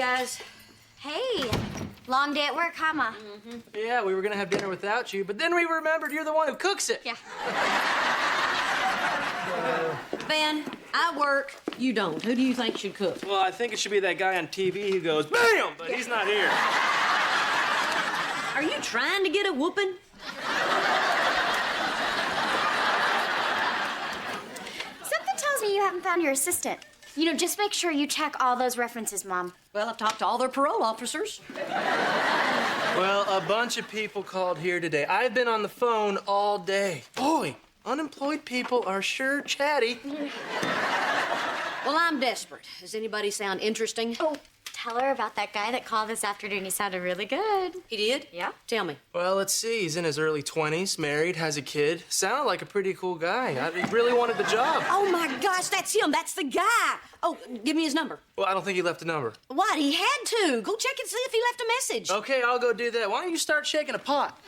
guys. Hey, long day at work, huh, Ma? Yeah, we were gonna have dinner without you, but then we remembered you're the one who cooks it. Yeah. Van, I work, you don't. Who do you think should cook? Well, I think it should be that guy on TV who goes, BAM! But he's not here. Are you trying to get a whooping? Something tells me you haven't found your assistant. You know, just make sure you check all those references, Mom. Well, I've talked to all their parole officers. Well, a bunch of people called here today. I've been on the phone all day. Boy, unemployed people are sure chatty. Well, I'm desperate. Does anybody sound interesting? Oh, tell her about that guy that called this afternoon. He sounded really good. He did? Yeah. Tell me. Well, let's see. He's in his early 20s, married, has a kid. Sounded like a pretty cool guy. He really wanted the job. Oh, my gosh, that's him. That's the guy. Oh, give me his number. Well, I don't think he left a number. What? He had to. Go check and see if he left a message. Okay, I'll go do that. Why don't you start shaking a pot?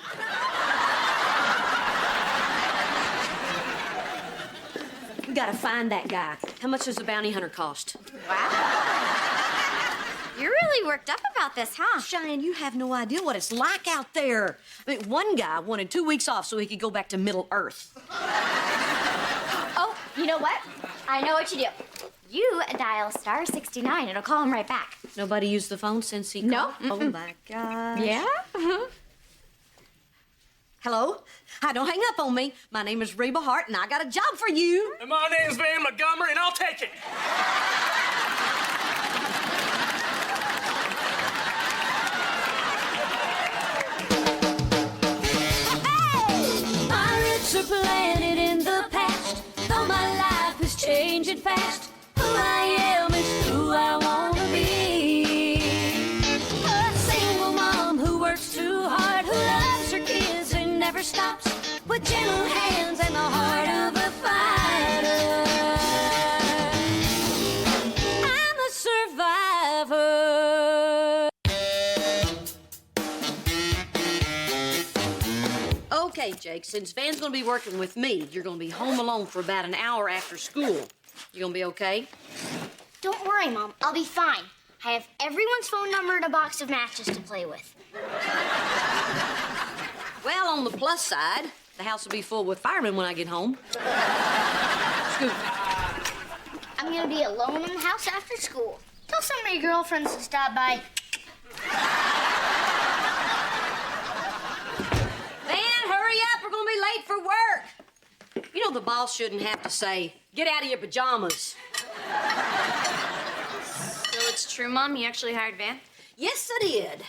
We gotta find that guy. How much does the bounty hunter cost? Wow. You're really worked up about this, huh? Cheyenne, you have no idea what it's like out there. I mean, one guy wanted 2 weeks off so he could go back to Middle Earth. Oh, you know what? I know what you do. You dial *69. It'll call him right back. Nobody used the phone since he No. called? Oh, my God. Yeah? Hello? Hi, don't hang up on me. My name is Reba Hart, and I got a job for you. And my name's Van Montgomery, and I'll take it. My roots are planted in the past, though my life is changing fast. Who I am is who I wanna be. A single mom who works too hard, who loves her kids and never stops, with gentle hands and the heart of a fighter. I'm a survivor. Okay, Jake, since Van's gonna be working with me, you're gonna be home alone for about an hour after school. You gonna be okay? Don't worry, Mom. I'll be fine. I have everyone's phone number and a box of matches to play with. Well, on the plus side, the house will be full with firemen when I get home. Scoot. I'm gonna be alone in the house after school. Tell some of your girlfriends to stop by. Van, hurry up. We're gonna be late for work. You know the boss shouldn't have to say, get out of your pajamas. So it's true, Mom? You actually hired Van? Yes, I did.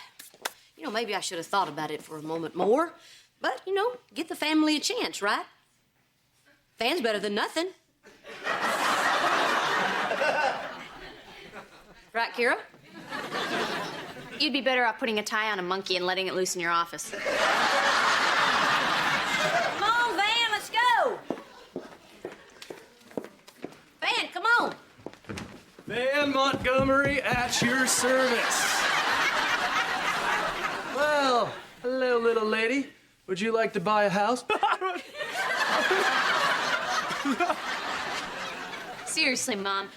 You know, maybe I should have thought about it for a moment more. But, you know, give the family a chance, right? Van's better than nothing. Right, Kira? You'd be better off putting a tie on a monkey and letting it loose in your office. Come on, Van, let's go. Van, come on. Van Montgomery at your service. Well, hello, little lady. Would you like to buy a house? Seriously, Mom.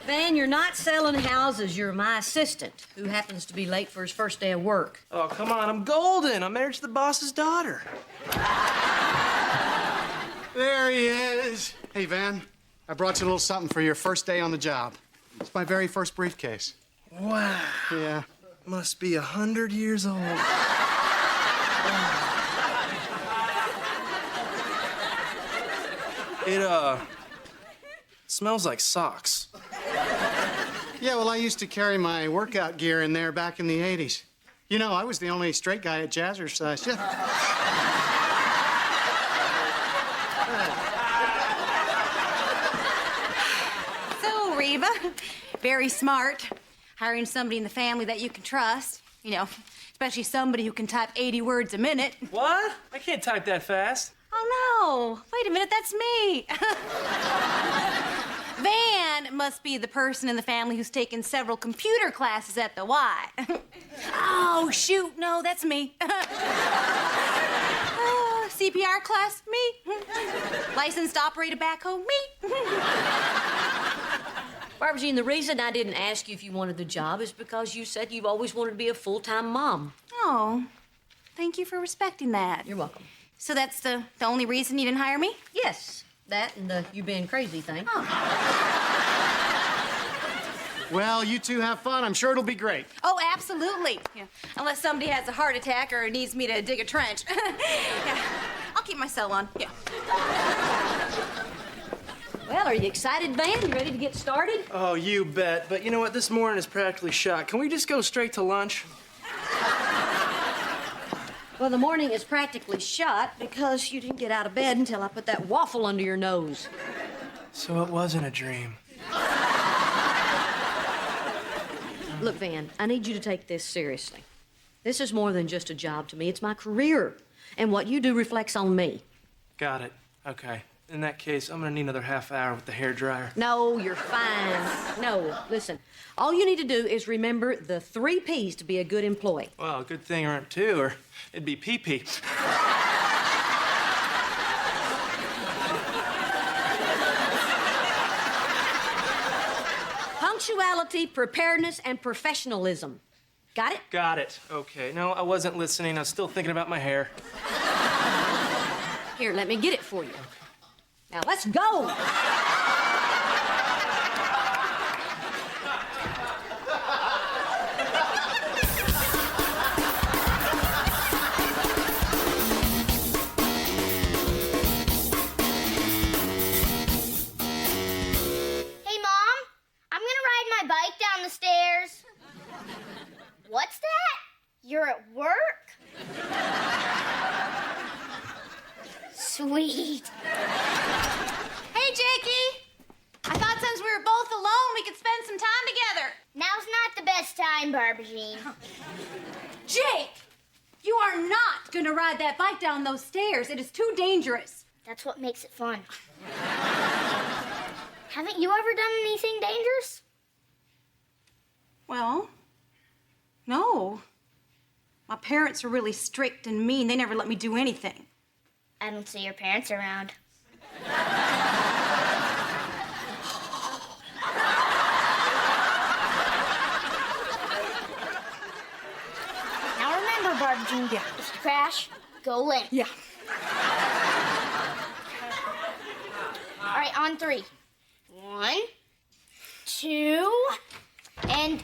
Van, you're not selling houses. You're my assistant, who happens to be late for his first day of work. Oh, come on, I'm golden. I'm married to the boss's daughter. There he is. Hey, Van, I brought you a little something for your first day on the job. It's my very first briefcase. Wow. Yeah. Must be 100 years old. It, smells like socks. Yeah, well, I used to carry my workout gear in there back in the 80s. You know, I was the only straight guy at Jazzercise. So, Reba, very smart. Hiring somebody in the family that you can trust. You know, especially somebody who can type 80 words a minute. What? I can't type that fast. Oh, no. Wait a minute, that's me. Van must be the person in the family who's taken several computer classes at the Y. Oh, shoot, no, that's me. CPR class, me. Licensed operator back home, me. Barbara Jean, the reason I didn't ask you if you wanted the job is because you said you've always wanted to be a full-time mom. Oh, thank you for respecting that. You're welcome. So that's the only reason you didn't hire me? Yes, that and the you being crazy thing. Well, you two have fun. I'm sure it'll be great. Oh, absolutely. Yeah. Unless somebody has a heart attack or needs me to dig a trench. Yeah. I'll keep my cell on. Yeah. Well, are you excited, Van? You ready to get started? Oh, you bet. But you know what? This morning is practically shot. Can we just go straight to lunch? Well, the morning is practically shot because you didn't get out of bed until I put that waffle under your nose. So it wasn't a dream. Look, Van, I need you to take this seriously. This is more than just a job to me. It's my career. And what you do reflects on me. Got it. Okay. In that case, I'm gonna need another half hour with the hairdryer. No, you're fine. No, listen. All you need to do is remember the 3 P's to be a good employee. Well, good thing there aren't 2, or it'd be pee-pee. Punctuality, preparedness, and professionalism. Got it? Got it. Okay. No, I wasn't listening. I was still thinking about my hair. Here, let me get it for you. Now, let's go. Hey, Mom, I'm gonna ride my bike down the stairs. What's that? You're at work? Sweet. Hey, Jakey. I thought since we were both alone, we could spend some time together. Now's not the best time, Barbara Jean. Jake, you are not gonna ride that bike down those stairs. It is too dangerous. That's what makes it fun. Haven't you ever done anything dangerous? Well, no. My parents are really strict and mean. They never let me do anything. I don't see your parents around. Now remember, Barbara Jean, if you crash, go limp. Yeah. All right, on 3. 1, 2, and...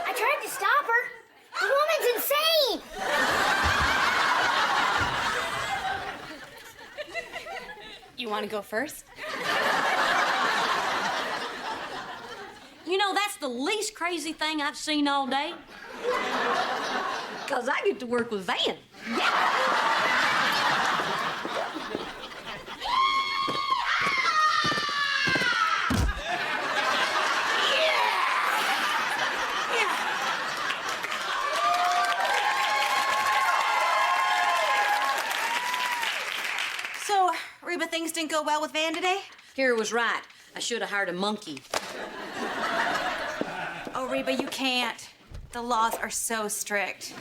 I tried to stop her. The woman's insane. You want to go first? You know, that's the least crazy thing I've seen all day. Because I get to work with Van. So, Reba, things didn't go well with Van today? Kira was right. I should have hired a monkey. Oh, Reba, you can't. The laws are so strict.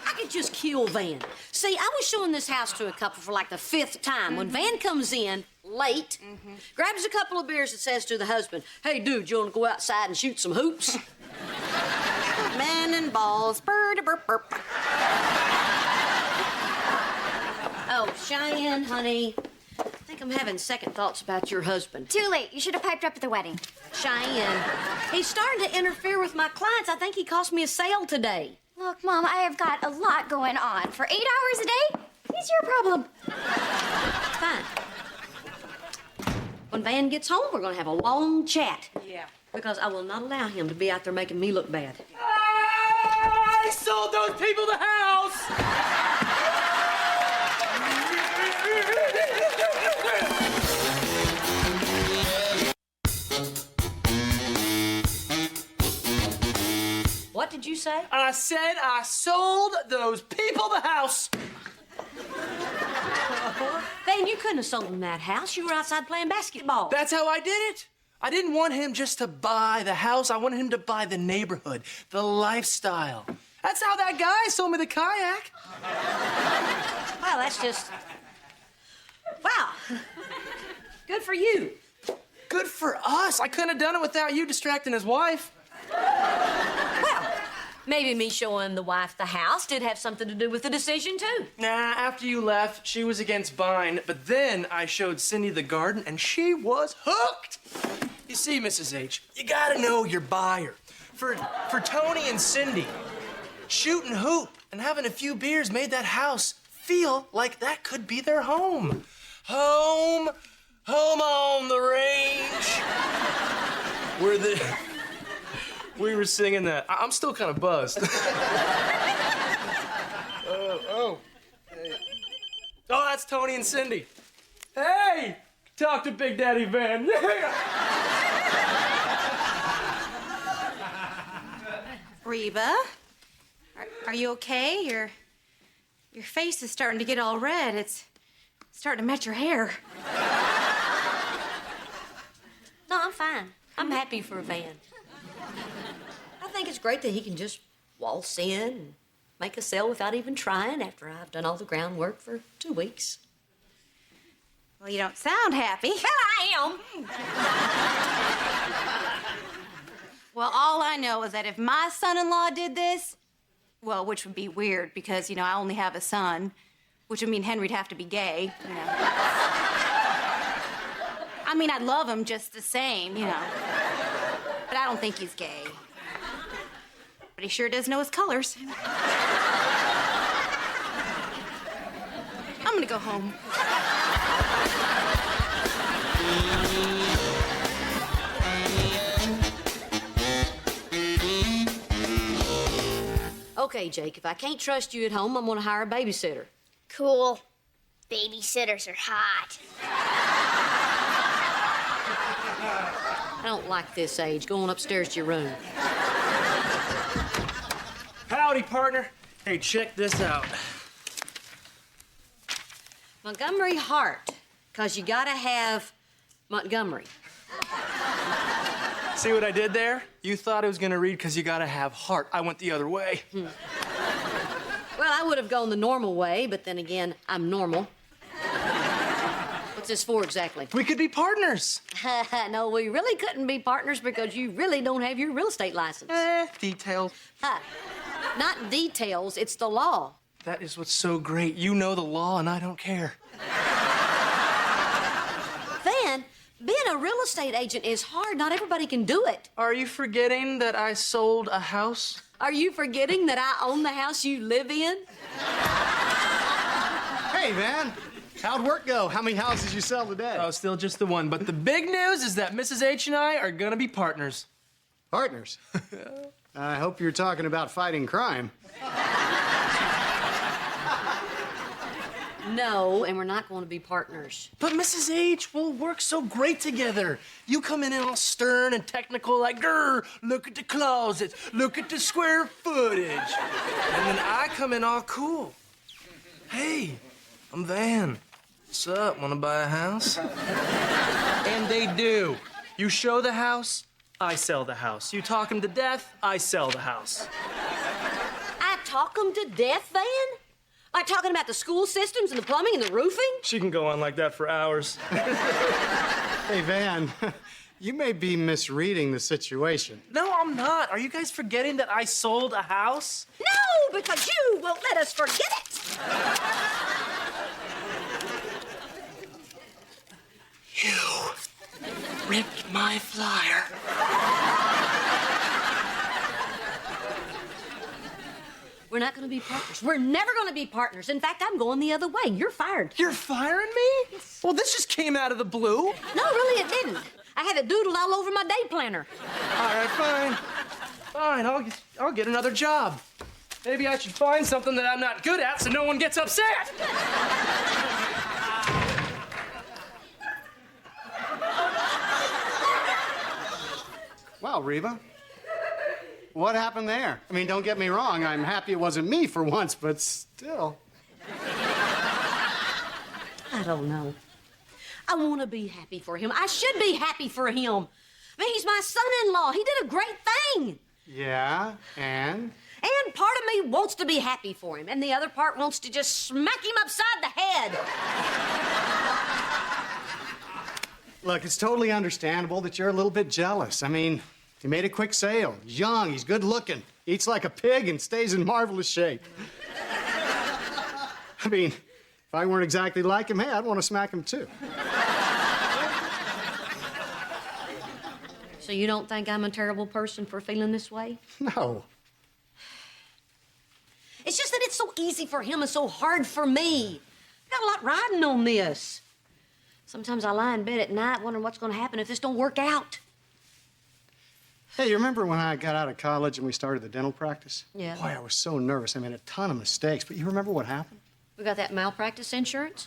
I could just kill Van. See, I was showing this house to a couple for like the 5th time. When Van comes in late, grabs a couple of beers and says to the husband, "Hey, dude, you want to go outside and shoot some hoops?" Men and balls. Burp, burp, burp. Oh, Cheyenne, honey, I think I'm having second thoughts about your husband. Too late. You should have piped up at the wedding. Cheyenne, he's starting to interfere with my clients. I think he cost me a sale today. Look, Mom, I have got a lot going on. For 8 hours a day, it's your problem. Fine. When Van gets home, we're going to have a long chat. Yeah. Because I will not allow him to be out there making me look bad. I sold those people the house! What did you say? I said I sold those people the house. Van, you couldn't have sold him that house. You were outside playing basketball. That's how I did it. I didn't want him just to buy the house. I wanted him to buy the neighborhood, the lifestyle. That's how that guy sold me the kayak. Well, that's just... Wow. Good for you. Good for us. I couldn't have done it without you distracting his wife. Well, maybe me showing the wife the house did have something to do with the decision, too. Nah, after you left, she was against buying, but then I showed Cindy the garden, and she was hooked. You see, Mrs. H, you gotta know your buyer. For Tony and Cindy, shooting hoop and having a few beers made that house feel like that could be their home. Home on the range. We were singing that. I'm still kind of buzzed. Oh, that's Tony and Cindy. Hey, talk to Big Daddy Van. Yeah. Reba, are you okay? Your face is starting to get all red. It's starting to match your hair. No, I'm fine. I'm happy for Van. I think it's great that he can just waltz in and make a sale without even trying after I've done all the groundwork for 2 weeks. Well, you don't sound happy. Well, I am. Well, all I know is that if my son-in-law did this, well, which would be weird because, I only have a son, which would mean Henry'd have to be gay, I mean, I'd love him just the same, But I don't think he's gay. But he sure does know his colors. I'm gonna go home. Okay, Jake, if I can't trust you at home, I'm gonna hire a babysitter. Cool. Babysitters are hot. I don't like this age. Go on upstairs to your room. Howdy, partner. Hey, check this out. Montgomery Hart, because you gotta have Montgomery. See what I did there? You thought it was gonna read because you gotta have heart. I went the other way. Well, I would have gone the normal way, but then again, I'm normal. What's this for exactly? We could be partners. No, we really couldn't be partners because you really don't have your real estate license. Details. Not details, it's the law. That is what's so great. You know the law and I don't care. Van, being a real estate agent is hard. Not everybody can do it. Are you forgetting that I sold a house? Are you forgetting that I own the house you live in? Hey, Van. How'd work go? How many houses you sell today? Oh, still just the one. But the big news is that Mrs. H and I are gonna be partners. Partners? I hope you're talking about fighting crime. No, and we're not going to be partners. But Mrs. H, we'll work so great together. You come in all stern and technical, like, grr, look at the closets, look at the square footage. And then I come in all cool. Hey, I'm Van. What's up? Want to buy a house? And they do. You show the house, I sell the house. You talk them to death, I sell the house. I talk them to death, Van? Like talking about the school systems and the plumbing and the roofing? She can go on like that for hours. Hey, Van, you may be misreading the situation. No, I'm not. Are you guys forgetting that I sold a house? No, because you won't let us forget it. You ripped my flyer. We're not going to be partners. We're never going to be partners. In fact, I'm going the other way. You're fired. You're firing me? Yes. Well, this just came out of the blue. No, really, it didn't. I had it doodled all over my day planner. All right, fine. Fine, I'll get another job. Maybe I should find something that I'm not good at so no one gets upset. Wow, Reba. What happened there? I mean, don't get me wrong. I'm happy it wasn't me for once, but still. I don't know. I want to be happy for him. I should be happy for him. I mean, he's my son-in-law. He did a great thing. Yeah, and? And part of me wants to be happy for him, and the other part wants to just smack him upside the head. Look, it's totally understandable that you're a little bit jealous. I mean, he made a quick sale. He's young, he's good looking, eats like a pig, and stays in marvelous shape. I mean, if I weren't exactly like him, hey, I'd want to smack him too. So you don't think I'm a terrible person for feeling this way? No. It's just that it's so easy for him and so hard for me. I got a lot riding on this. Sometimes I lie in bed at night wondering what's going to happen if this don't work out. Hey, you remember when I got out of college and we started the dental practice? Yeah. Boy, I was so nervous. I made a ton of mistakes, but you remember what happened? We got that malpractice insurance?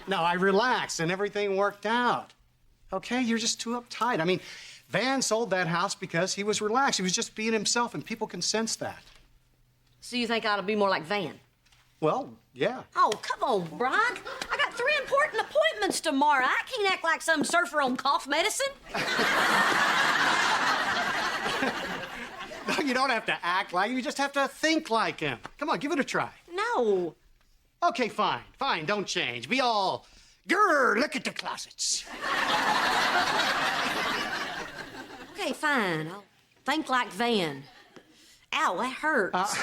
No, I relaxed and everything worked out. Okay, you're just too uptight. I mean, Van sold that house because he was relaxed. He was just being himself, and people can sense that. So you think I ought to be more like Van? Well, yeah. Oh, come on, Brock. I got 3 important appointments tomorrow. I can't act like some surfer on cough medicine. No, you don't have to act like him. You just have to think like him. Come on, give it a try. No. Okay, fine. Fine, don't change. Be all, grrr, look at the closets. Okay, fine. I'll think like Van. Ow, that hurts.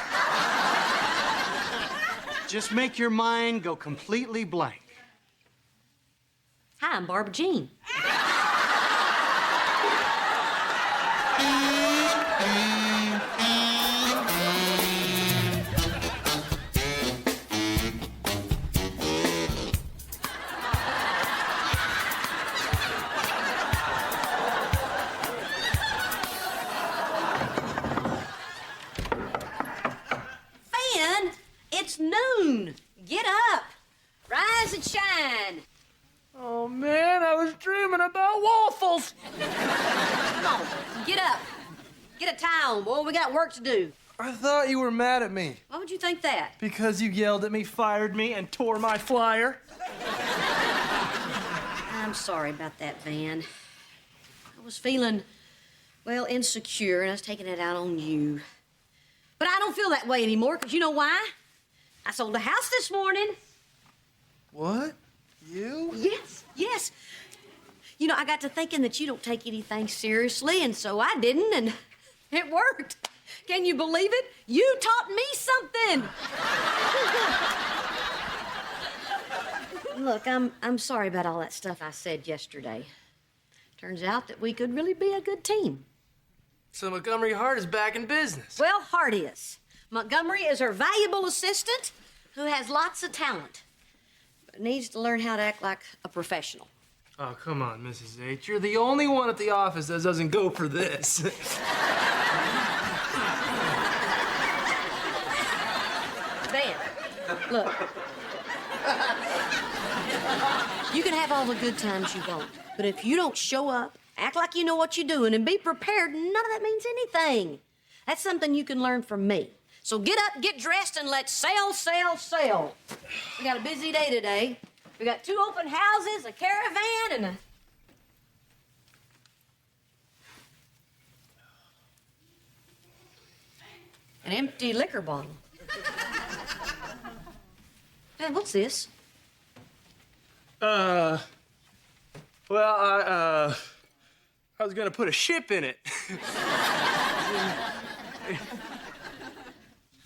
Just make your mind go completely blank. Hi, I'm Barbara Jean. Van, it's noon. Get up. Rise and shine. Oh, man, I was dreaming about waffles. Come on, get up. Get a tie on, boy. We got work to do. I thought you were mad at me Why would you think that? because you yelled at me, fired me, and tore my flyer. I'm sorry about that, Van. I was feeling, well, insecure, and I was taking it out on you. But I don't feel that way anymore, because you know why? I sold a house this morning. What? You? Yes, yes. You know, I got to thinking that you don't take anything seriously, and so I didn't, and it worked. Can you believe it? You taught me something. Look, I'm sorry about all that stuff I said yesterday. Turns out that we could really be a good team. So Montgomery Hart is back in business. Well, Hart is. Montgomery is her valuable assistant who has lots of talent, but needs to learn how to act like a professional. Oh, come on, Mrs. H. You're the only one at the office that doesn't go for this. Van, look. You can have all the good times you want, but if you don't show up, act like you know what you're doing, and be prepared, none of that means anything. That's something you can learn from me. So get up, get dressed, and let's sail, sail, sail. We got a busy day today. We got 2 open houses, a caravan, and an empty liquor bottle. Man, what's this? Well, I was gonna put a ship in it.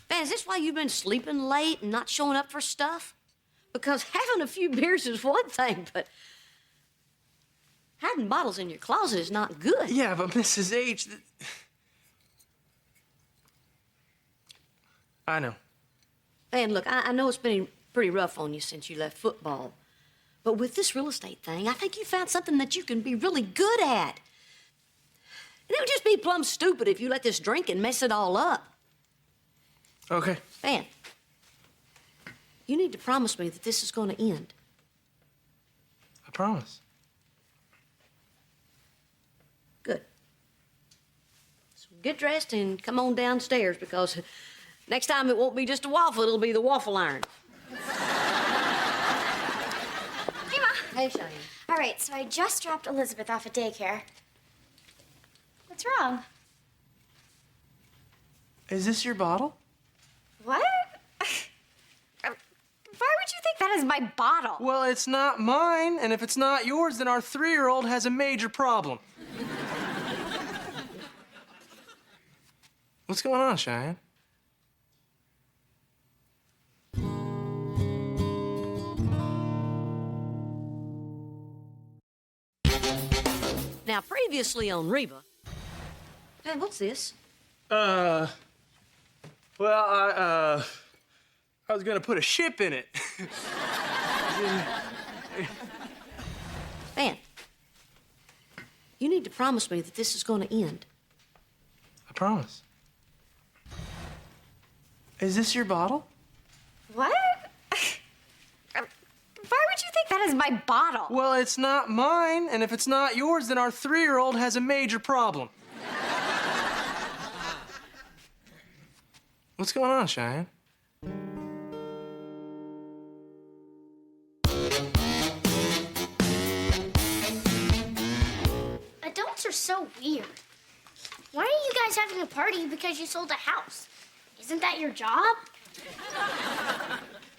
Man, is this why you've been sleeping late and not showing up for stuff? Because having a few beers is one thing, but hiding bottles in your closet is not good. Yeah, but Mrs. H. I know. Man, look, I know it's been pretty rough on you since you left football. But with this real estate thing, I think you found something that you can be really good at. And it would just be plumb stupid if you let this drinking mess it all up. Okay. Man, you need to promise me that this is going to end. I promise. Good. So get dressed and come on downstairs, because next time it won't be just a waffle, it'll be the waffle iron. Hey, Ma. Hey, Cheyenne. All right, so I just dropped Elizabeth off at daycare. What's wrong? Is this your bottle? What? Why would you think that is my bottle? Well, it's not mine, and if it's not yours, then our 3-year-old has a major problem. What's going on, Cheyenne? Now, previously on Reba. Hey, what's this? Well, I was gonna put a ship in it. Van, you need to promise me that this is going to end. I promise. Is this your bottle? What? Why would you think that is my bottle? Well, it's not mine, and if it's not yours, then our 3-year-old has a major problem. What's going on, Cheyenne? Adults are so weird. Why are you guys having a party because you sold a house? Isn't that your job?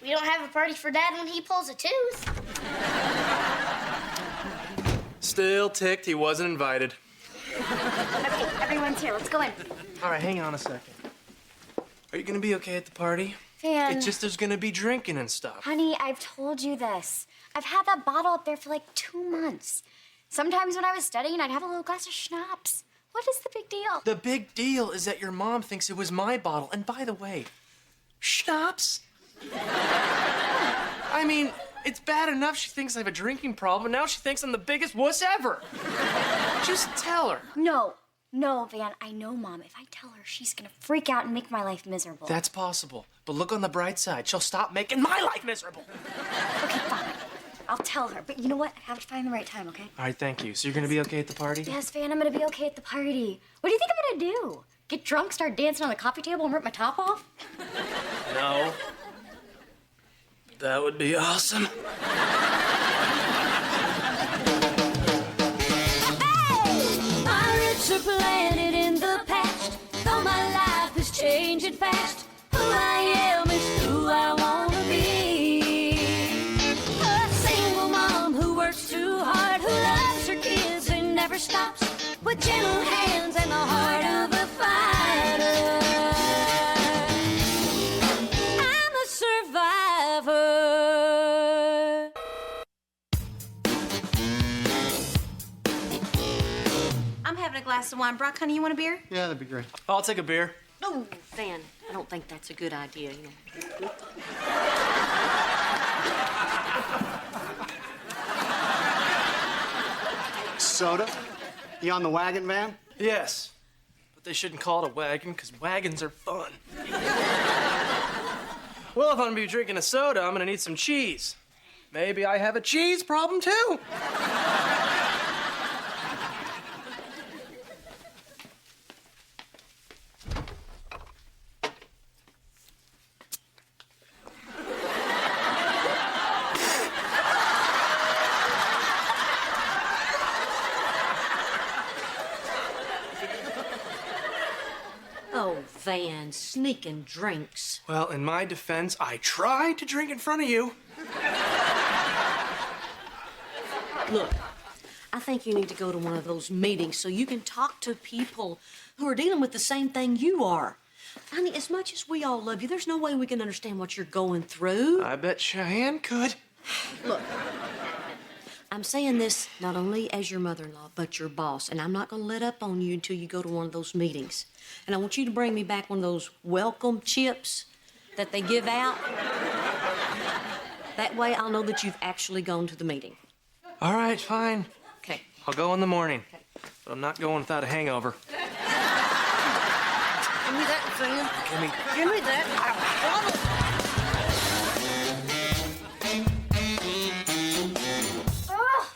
We don't have a party for Dad when he pulls a tooth. Still ticked he wasn't invited. Okay, everyone's here. Let's go in. All right, hang on a second. Are you gonna be okay at the party? Van. It's just there's gonna be drinking and stuff. Honey, I've told you this. I've had that bottle up there for like 2 months. Sometimes when I was studying, I'd have a little glass of schnapps. What is the big deal? The big deal is that your mom thinks it was my bottle. And by the way, schnapps? I mean, it's bad enough she thinks I have a drinking problem. Now she thinks I'm the biggest wuss ever. Just tell her. No, Van, I know, Mom. If I tell her, she's gonna freak out and make my life miserable. That's possible. But look on the bright side. She'll stop making my life miserable. Okay, fine. I'll tell her. But you know what? I have to find the right time, okay? All right, thank you. So you're gonna be okay at the party? Yes, Van, I'm gonna be okay at the party. What do you think I'm gonna do? Get drunk, start dancing on the coffee table, and rip my top off? No. That would be awesome. My roots are planted in the past, though my life is changing fast. Who I am is who I wanna be. A single mom who works too hard, who loves her kids and never stops, with gentle hands and the heart of a fighter. I'm a survivor. I'm having a glass of wine. Brock, honey, you want a beer? Yeah, that'd be great. I'll take a beer. No, Van, I don't think that's a good idea, you know. Soda? You on the wagon, Van? Yes. But they shouldn't call it a wagon, because wagons are fun. Well, if I'm gonna be drinking a soda, I'm gonna need some cheese. Maybe I have a cheese problem, too. Oh, Van, sneaking drinks. Well, in my defense, I tried to drink in front of you. Look, I think you need to go to one of those meetings so you can talk to people who are dealing with the same thing you are. Honey, as much as we all love you, there's no way we can understand what you're going through. I bet Cheyenne could. Look, I'm saying this not only as your mother-in-law, but your boss, and I'm not going to let up on you until you go to one of those meetings. And I want you to bring me back one of those welcome chips that they give out. That way I'll know that you've actually gone to the meeting. All right, fine. Okay. I'll go in the morning. But I'm not going without a hangover. Give me that, Van. Give me that. Oh,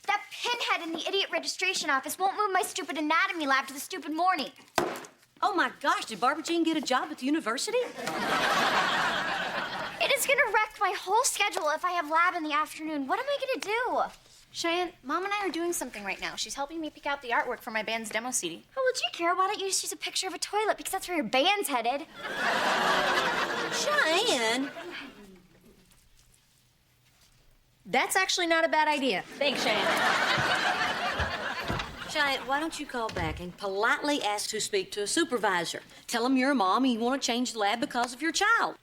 that pinhead in the idiot registration office won't move my stupid anatomy lab to the stupid morning. Oh my gosh, did Barbara Jean get a job at the university? It is gonna wreck my whole schedule if I have lab in the afternoon. What am I gonna do? Cheyenne, Mom and I are doing something right now. She's helping me pick out the artwork for my band's demo CD. Oh, would you care? Why don't you just use a picture of a toilet because that's where your band's headed? Cheyenne. That's actually not a bad idea. Thanks, Cheyenne. Cheyenne, why don't you call back and politely ask to speak to a supervisor? Tell them you're a mom and you want to change the lab because of your child.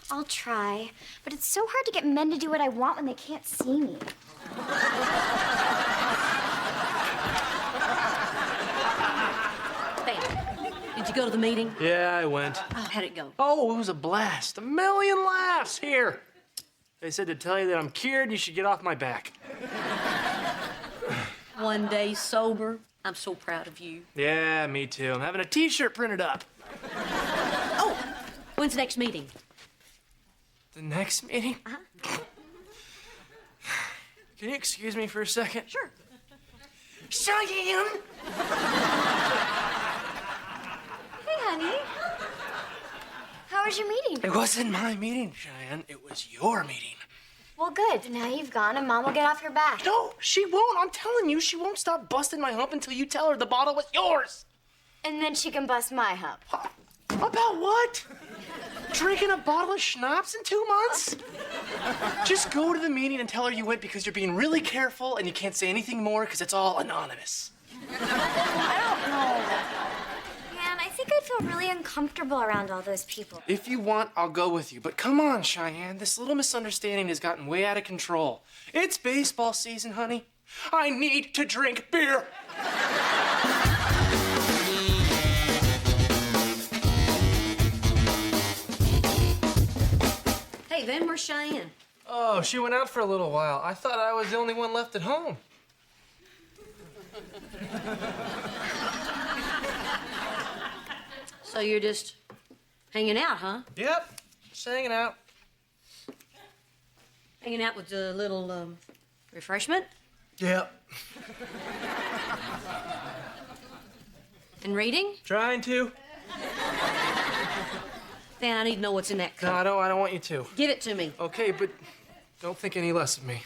I'll try, but it's so hard to get men to do what I want when they can't see me. Van, did you go to the meeting? Yeah, I went. Oh, how'd it go? Oh, it was a blast. 1,000,000 laughs here. They said to tell you that I'm cured, you should get off my back. One day sober. I'm so proud of you. Yeah, me too. I'm having a t-shirt printed up. Oh, when's the next meeting? The next meeting? Can you excuse me for a second? Sure. Cheyenne! Hey, honey. How was your meeting? It wasn't my meeting, Cheyenne. It was your meeting. Well, good. Now you've gone and Mom will get off your back. No, she won't. I'm telling you, she won't stop busting my hump until you tell her the bottle was yours. And then she can bust my hump. About what? Drinking a bottle of schnapps in 2 months? Just go to the meeting and tell her you went because you're being really careful and you can't say anything more because it's all anonymous. I don't know. Man, I think I'd feel really uncomfortable around all those people. If you want, I'll go with you. But come on, Cheyenne. This little misunderstanding has gotten way out of control. It's baseball season, honey. I need to drink beer. Hey, Van, where's Cheyenne? Oh, she went out for a little while. I thought I was the only one left at home. So you're just hanging out, huh? Yep, just hanging out. Hanging out with a little refreshment Yep. and reading? Trying to. Van, I need to know what's in that No, cup. I don't want you to. Give it to me. Okay, but don't think any less of me.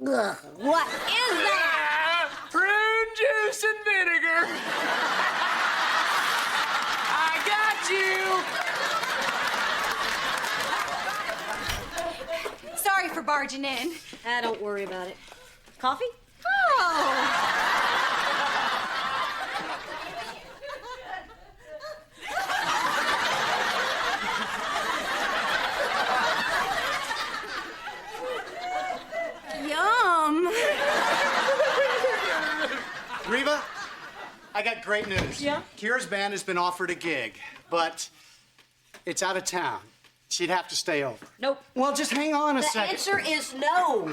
Ugh, what is that? Prune juice and vinegar. I got you. Sorry for barging in. Don't worry about it. Coffee? Oh. Yum. Reba, I got great news. Yeah? Kira's band has been offered a gig, but it's out of town. She'd have to stay over. Nope. Well, just hang on a The second. answer is no.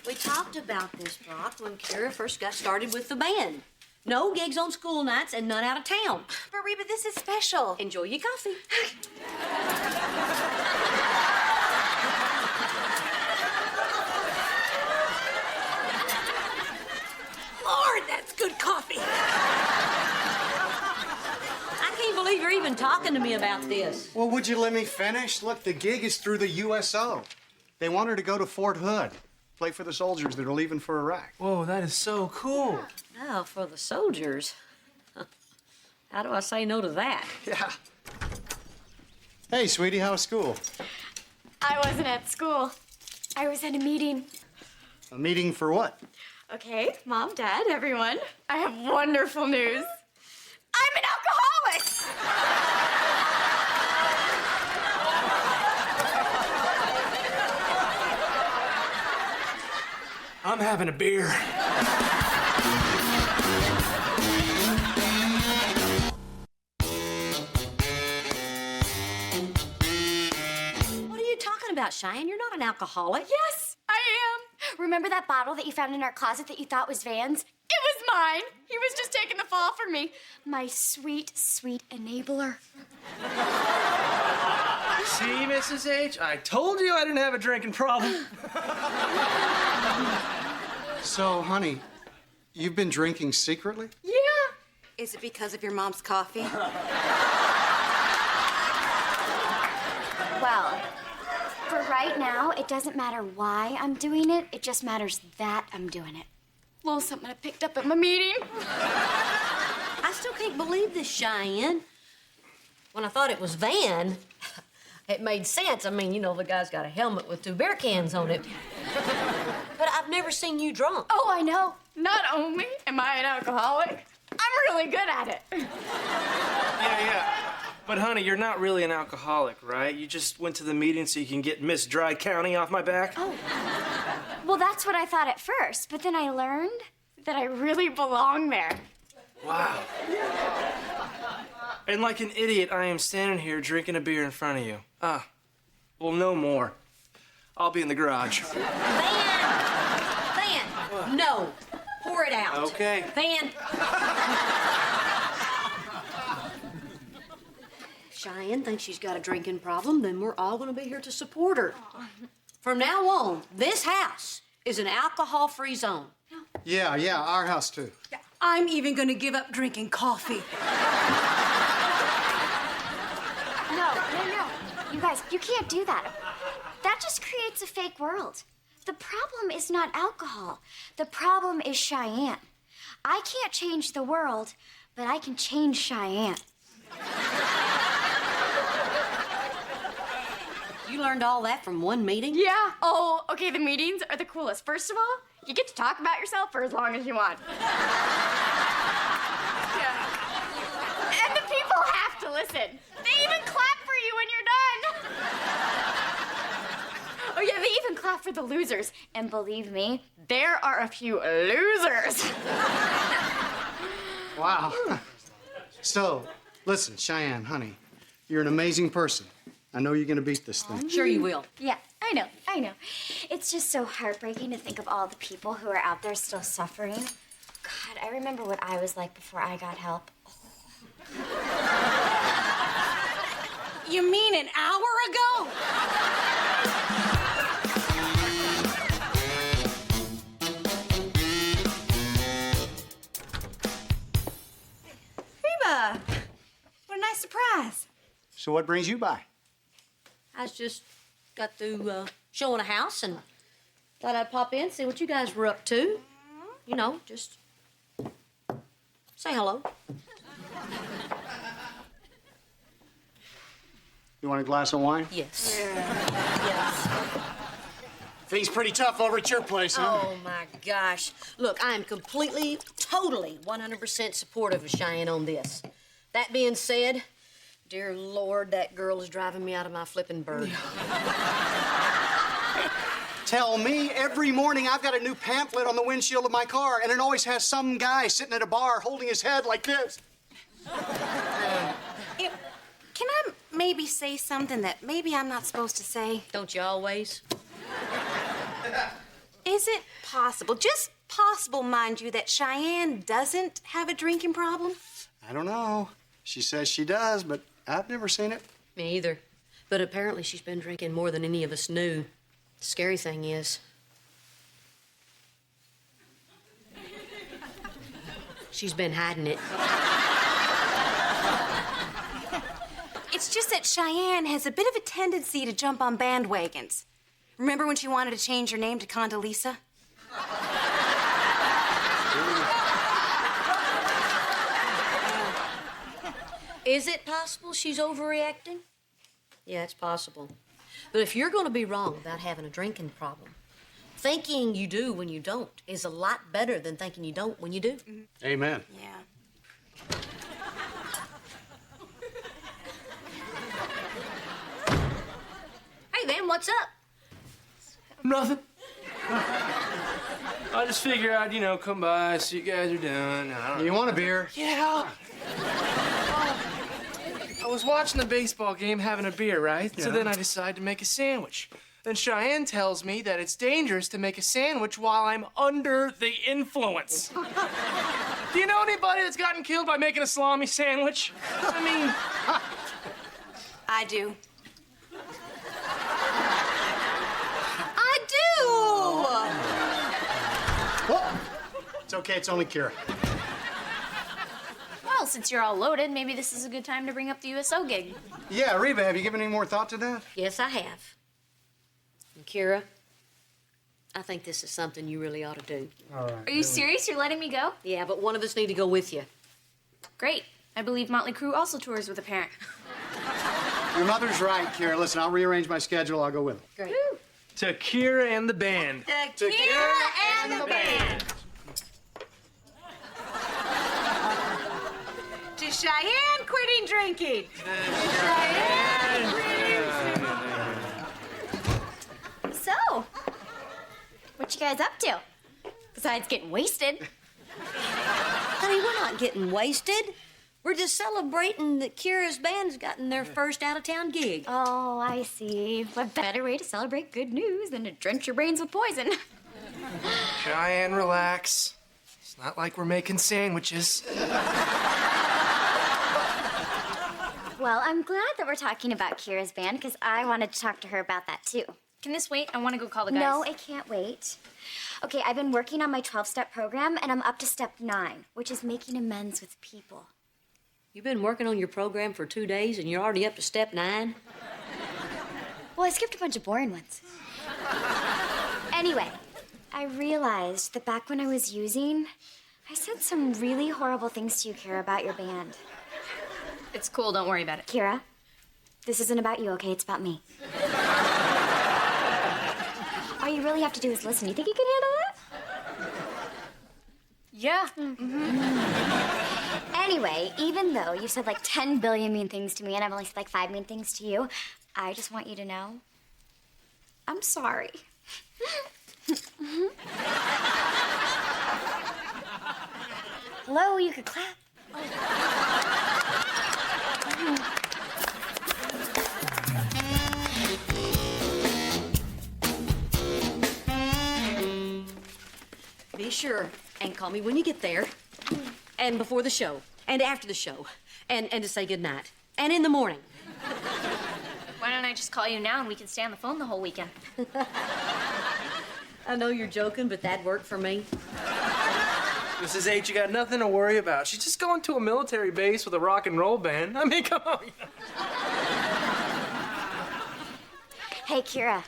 We talked about this, Brock, when Kira first got started with the band. No gigs on school nights and none out of town. But Reba, this is special. Enjoy your coffee. Lord, that's good coffee. I can't believe you're even talking to me about this. Well, would you let me finish? Look, the gig is through the USO. They want her to go to Fort Hood, play for the soldiers that are leaving for Iraq. Whoa, that is so cool. Oh, for the soldiers. How do I say no to that? Yeah. Hey, sweetie, how's school? I wasn't at school. I was at a meeting. A meeting for what? Okay, Mom, Dad, everyone, I have wonderful news. I'm an alcoholic! I'm having a beer. What are you talking about, Cheyenne? You're not an alcoholic. Yes, I am. Remember that bottle that you found in our closet that you thought was Van's? It was mine. He was just taking the fall for me. My sweet, sweet enabler. See, Mrs. H, I told you I didn't have a drinking problem. So, honey, you've been drinking secretly? Yeah. Is it because of your mom's coffee? Well, for right now, it doesn't matter why I'm doing it. It just matters that I'm doing it. Little something I picked up at my meeting. I still can't believe this, Cheyenne. When I thought it was Van, it made sense. I mean, you know, the guy's got a helmet with 2 beer cans on it. But I've never seen you drunk. Oh, I know. Not only am I an alcoholic, I'm really good at it. Yeah. But honey, you're not really an alcoholic, right? You just went to the meeting so you can get Miss Dry County off my back? Oh. Well, that's what I thought at first, but then I learned that I really belong there. Wow. And like an idiot, I am standing here drinking a beer in front of you. Well, no more. I'll be in the garage. Van! No. Pour it out. Okay. Van! Cheyenne thinks she's got a drinking problem, then we're all gonna be here to support her. From now on, this house is an alcohol-free zone. Yeah, our house too. I'm even gonna give up drinking coffee. No. You guys, you can't do that. That just creates a fake world. The problem is not alcohol. The problem is Cheyenne. I can't change the world, but I can change Cheyenne. You learned all that from one meeting? Yeah. Oh, okay, the meetings are the coolest. First of all, you get to talk about yourself for as long as you want. Yeah. And the people have to listen. They even clap for you when you're done. Oh, yeah, they even clap for the losers. And believe me, there are a few losers. Wow. So, listen, Cheyenne, honey, you're an amazing person. I know you're gonna beat this thing. Sure you will. Yeah, I know. It's just so heartbreaking to think of all the people who are out there still suffering. God, I remember what I was like before I got help. You mean an hour ago? Reba, what a nice surprise. So what brings you by? I just got through showing a house and thought I'd pop in, see what you guys were up to. You know, just say hello. You want a glass of wine? Yes. Yes. Things pretty tough over at your place, huh? Oh, my gosh. Look, I am completely, totally, 100% supportive of Cheyenne on this. That being said, dear Lord, that girl is driving me out of my flipping bird. Tell me, every morning I've got a new pamphlet on the windshield of my car, and it always has some guy sitting at a bar holding his head like this. Can I maybe say something that maybe I'm not supposed to say? Don't you always? Is it possible, just possible, mind you, that Cheyenne doesn't have a drinking problem? I don't know. She says she does, but I've never seen it. Me either. But apparently she's been drinking more than any of us knew. The scary thing is, she's been hiding it. It's just that Cheyenne has a bit of a tendency to jump on bandwagons. Remember when she wanted to change her name to Condoleezza? Is it possible she's overreacting? Yeah, it's possible. But if you're going to be wrong about having a drinking problem, thinking you do when you don't is a lot better than thinking you don't when you do. Mm-hmm. Amen. Yeah. Hey, man, what's up? Nothing. I just figure I'd, come by, see what you guys are doing. I don't know. You want a beer? Yeah. I was watching the baseball game, having a beer, right? So Yeah. then I decided to make a sandwich. Then Cheyenne tells me that it's dangerous to make a sandwich while I'm under the influence. Do you know anybody that's gotten killed by making a salami sandwich? I mean, I do. Well, it's okay. It's only Kira. since you're all loaded, maybe this is a good time to bring up the USO gig. Yeah, Reba, have you given any more thought to that? Yes, I have. And Kira, I think this is something you really ought to do. All right. Are you serious? You're letting me go? Yeah, but one of us need to go with you. Great. I believe Motley Crue also tours with a parent. Your mother's right, Kira. Listen, I'll rearrange my schedule. I'll go with her. Great. To Kira and the band. Kira and the band. To Cheyenne quitting drinking. So, what you guys up to? Besides getting wasted. Honey, we're not getting wasted. We're just celebrating that Kira's band's gotten their first out-of-town gig. Oh, I see. What better way to celebrate good news than to drench your brains with poison? Cheyenne, relax. It's not like we're making sandwiches. Well, I'm glad that we're talking about Kira's band because I wanted to talk to her about that too. Can this wait? I want to go call the guys. No, it can't wait. Okay, I've been working on my 12-step program and I'm up to step 9, which is making amends with people. You've been working on your program for 2 days and you're already up to step 9? Well, I skipped a bunch of boring ones. Anyway, I realized that back when I was using, I said some really horrible things to you, Kira, about your band. It's cool. Don't worry about it. Kira, this isn't about you, okay? It's about me. All you really have to do is listen. You think you can handle that? Yeah. Anyway, even though you said like 10 billion mean things to me and I've only said like 5 mean things to you, I just want you to know I'm sorry. Hello, you could clap. Be sure and call me when you get there. And before the show. And after the show. And to say goodnight. And in the morning. Why don't I just call you now and we can stay on the phone the whole weekend? I know you're joking, but that'd work for me. Mrs. H, you got nothing to worry about. She's just going to a military base with a rock and roll band. I mean, come on. Hey, Kira,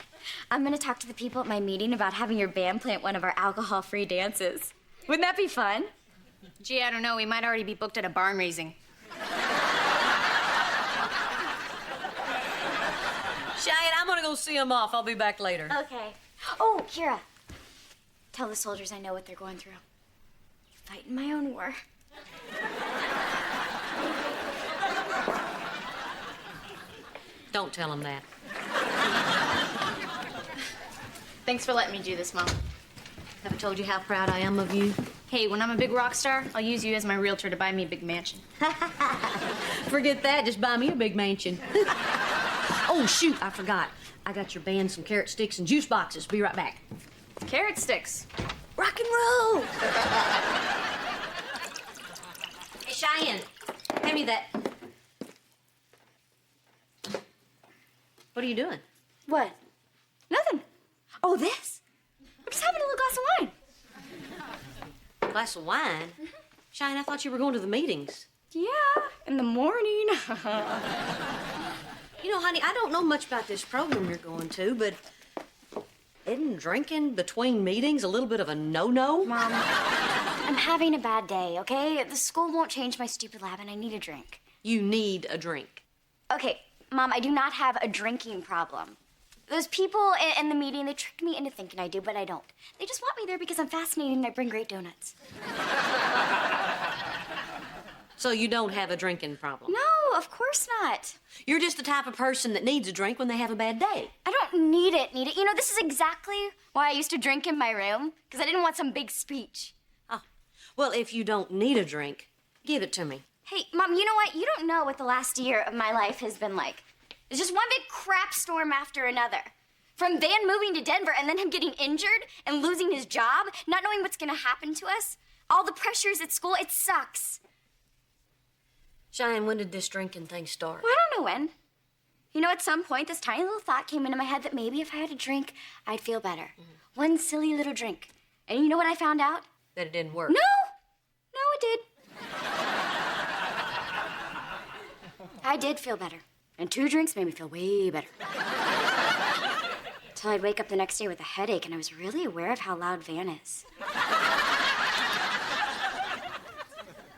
I'm gonna talk to the people at my meeting about having your band play at one of our alcohol-free dances. Wouldn't that be fun? Gee, I don't know. We might already be booked at a barn raising. Cheyenne, I'm gonna go see them off. I'll be back later. Okay. Oh, Kira, tell the soldiers I know what they're going through. Fighting my own war. Don't tell them that. Thanks for letting me do this, Mom. Have I told you how proud I am of you? Hey, when I'm a big rock star, I'll use you as my realtor to buy me a big mansion. Forget that. Just buy me a big mansion. Oh, shoot. I forgot. I got your band some carrot sticks and juice boxes. Be right back. Carrot sticks. Rock and roll. Hey, Cheyenne. Hand me that. What are you doing? What? Nothing. Oh, this? I'm just having a little glass of wine. Glass of wine? Cheyenne, I thought you were going to the meetings. Yeah, in the morning. You know, honey, I don't know much about this program you're going to, but isn't drinking between meetings a little bit of a no-no? Mom, I'm having a bad day, okay? The school won't change my stupid lab and I need a drink. You need a drink. Okay, Mom, I do not have a drinking problem. Those people in the meeting, they tricked me into thinking I do, but I don't. They just want me there because I'm fascinating and I bring great donuts. So you don't have a drinking problem? No, of course not. You're just the type of person that needs a drink when they have a bad day. I don't need it. You know, this is exactly why I used to drink in my room, because I didn't want some big speech. Oh, well, if you don't need a drink, give it to me. Hey, Mom, you know what? You don't know what the last year of my life has been like. It's just one big crap storm after another. From Van moving to Denver and then him getting injured and losing his job, not knowing what's gonna happen to us, all the pressures at school, it sucks. Cheyenne, when did this drinking thing start? Well, I don't know when. You know, at some point, this tiny little thought came into my head that maybe if I had a drink, I'd feel better. One silly little drink. And you know what I found out? That it didn't work. No, it did. I did feel better. And 2 drinks made me feel way better. Till I'd wake up the next day with a headache, and I was really aware of how loud Van is.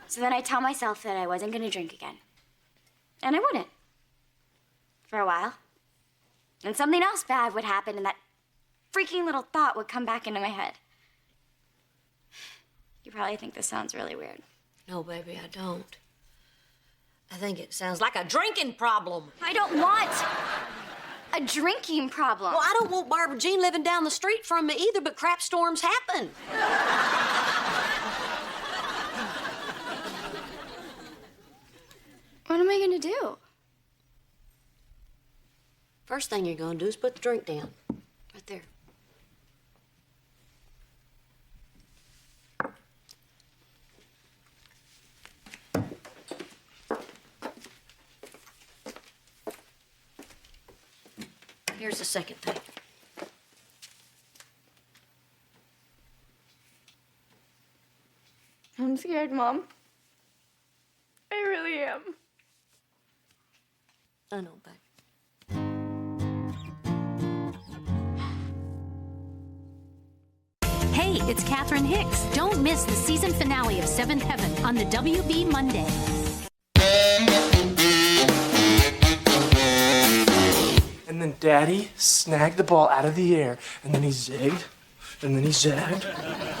So then I tell myself that I wasn't gonna drink again. And I wouldn't. For a while. And something else bad would happen, and that freaking little thought would come back into my head. You probably think this sounds really weird. No, baby, I don't. I think it sounds like a drinking problem. I don't want a drinking problem. Well, I don't want Barbara Jean living down the street from me either, but crap storms happen. What am I gonna do? First thing you're gonna do is put the drink down. Right there. Here's the second thing. I'm scared, Mom. I really am. I know, babe. Hey, it's Catherine Hicks. Don't miss the season finale of Seventh Heaven on the WB Monday. And then Daddy snagged the ball out of the air, and then he zigged, and then he zagged,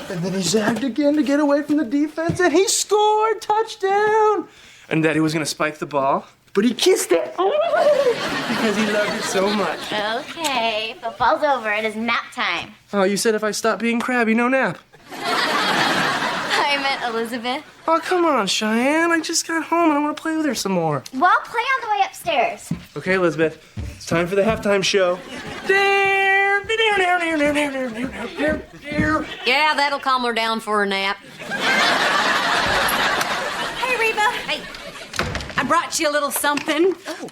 and then he zagged again to get away from the defense, and he scored! Touchdown! And Daddy was gonna spike the ball, but he kissed it because he loved it so much. Okay, football's over. It is nap time. Oh, you said if I stop being crabby, no nap. I meant Elizabeth. Oh, come on, Cheyenne. I just got home and I want to play with her some more. Well, play on the way upstairs. Okay, Elizabeth. It's time for the halftime show. Yeah, that'll calm her down for a nap. Hey, Reba. Hey, I brought you a little something. Oh.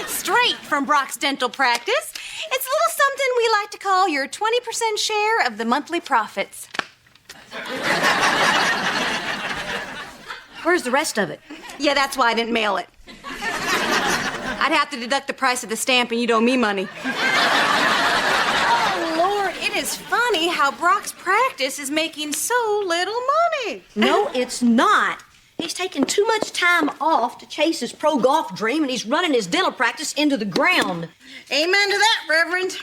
Straight from Brock's Dental Practice. It's a little something we like to call your 20% share of the monthly profits. Where's the rest of it? Yeah, that's why I didn't mail it. I'd have to deduct the price of the stamp, and you'd owe me money. Oh, Lord, it is funny how Brock's practice is making so little money. No, it's not. He's taking too much time off to chase his pro golf dream, and he's running his dental practice into the ground. Amen to that, Reverend.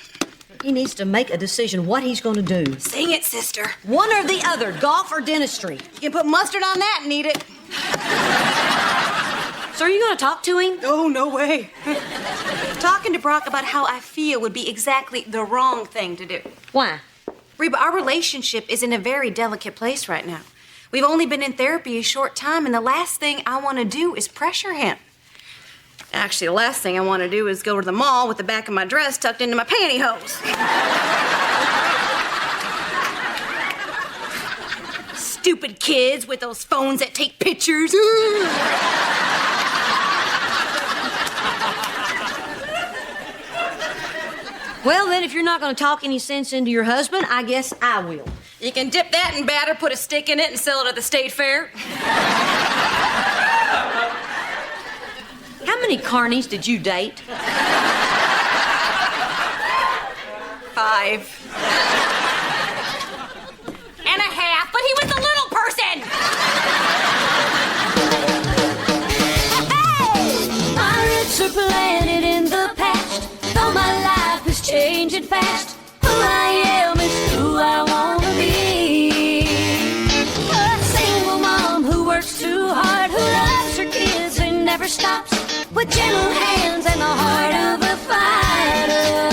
He needs to make a decision what he's going to do. Sing it, sister. One or the other, golf or dentistry. You can put mustard on that and eat it. So are you going to talk to him? Oh, no way. Talking to Brock about how I feel would be exactly the wrong thing to do. Why? Reba, our relationship is in a very delicate place right now. We've only been in therapy a short time, and the last thing I want to do is pressure him. Actually, the last thing I want to do is go to the mall with the back of my dress tucked into my pantyhose. Stupid kids with those phones that take pictures. Well, then, if you're not going to talk any sense into your husband, I guess I will. You can dip that in batter, put a stick in it, and sell it at the state fair. How many carnies did you date? 5 and a half, but he was a little person. My roots are planted in the past, though my life is changing fast. Who I am is who I want to be. A single mom who works too hard, who loves her kids and never stops, with gentle hands and the heart of a fighter.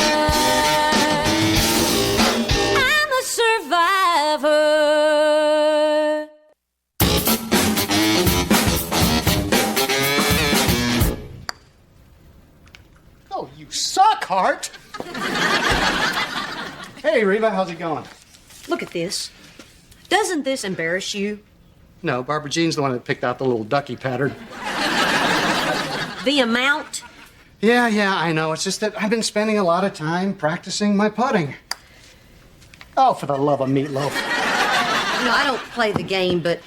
I'm a survivor. Oh, you suck, Hart. Hey, Reba, how's it going? Look at this. Doesn't this embarrass you? No, Barbara Jean's the one that picked out the little ducky pattern. The amount? Yeah, I know. It's just that I've been spending a lot of time practicing my putting. Oh, for the love of meatloaf. You know, I don't play the game, but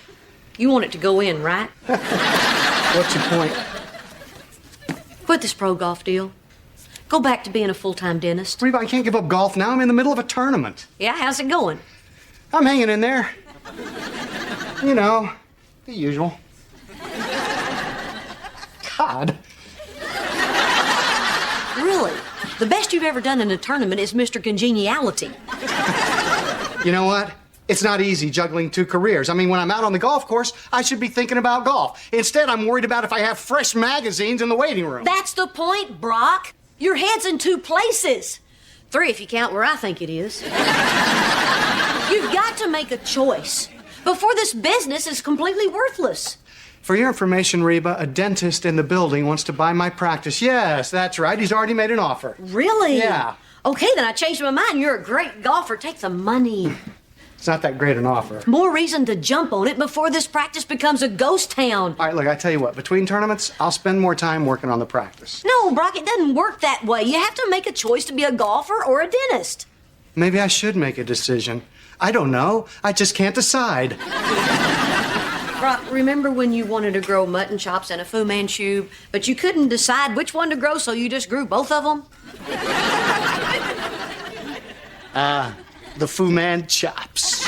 You want it to go in, right? What's your point? Quit this pro golf deal. Go back to being a full-time dentist. Reba, I can't give up golf now. I'm in the middle of a tournament. Yeah, how's it going? I'm hanging in there. You know, the usual. God. Really? The best you've ever done in a tournament is Mr. Congeniality. You know what? It's not easy juggling 2 careers. I mean, when I'm out on the golf course, I should be thinking about golf. Instead, I'm worried about if I have fresh magazines in the waiting room. That's the point, Brock. Your head's in 2 places. 3 if you count where I think it is. You've got to make a choice before this business is completely worthless. For your information, Reba, a dentist in the building wants to buy my practice. Yes, that's right. He's already made an offer. Really? Yeah. Okay, then I changed my mind. You're a great golfer. Take the money. It's not that great an offer. More reason to jump on it before this practice becomes a ghost town. All right, look, I tell you what. Between tournaments, I'll spend more time working on the practice. No, Brock, it doesn't work that way. You have to make a choice to be a golfer or a dentist. Maybe I should make a decision. I don't know. I just can't decide. Brock, remember when you wanted to grow mutton chops and a Fu Manchu, but you couldn't decide which one to grow, so you just grew both of them? The Fu Man chops.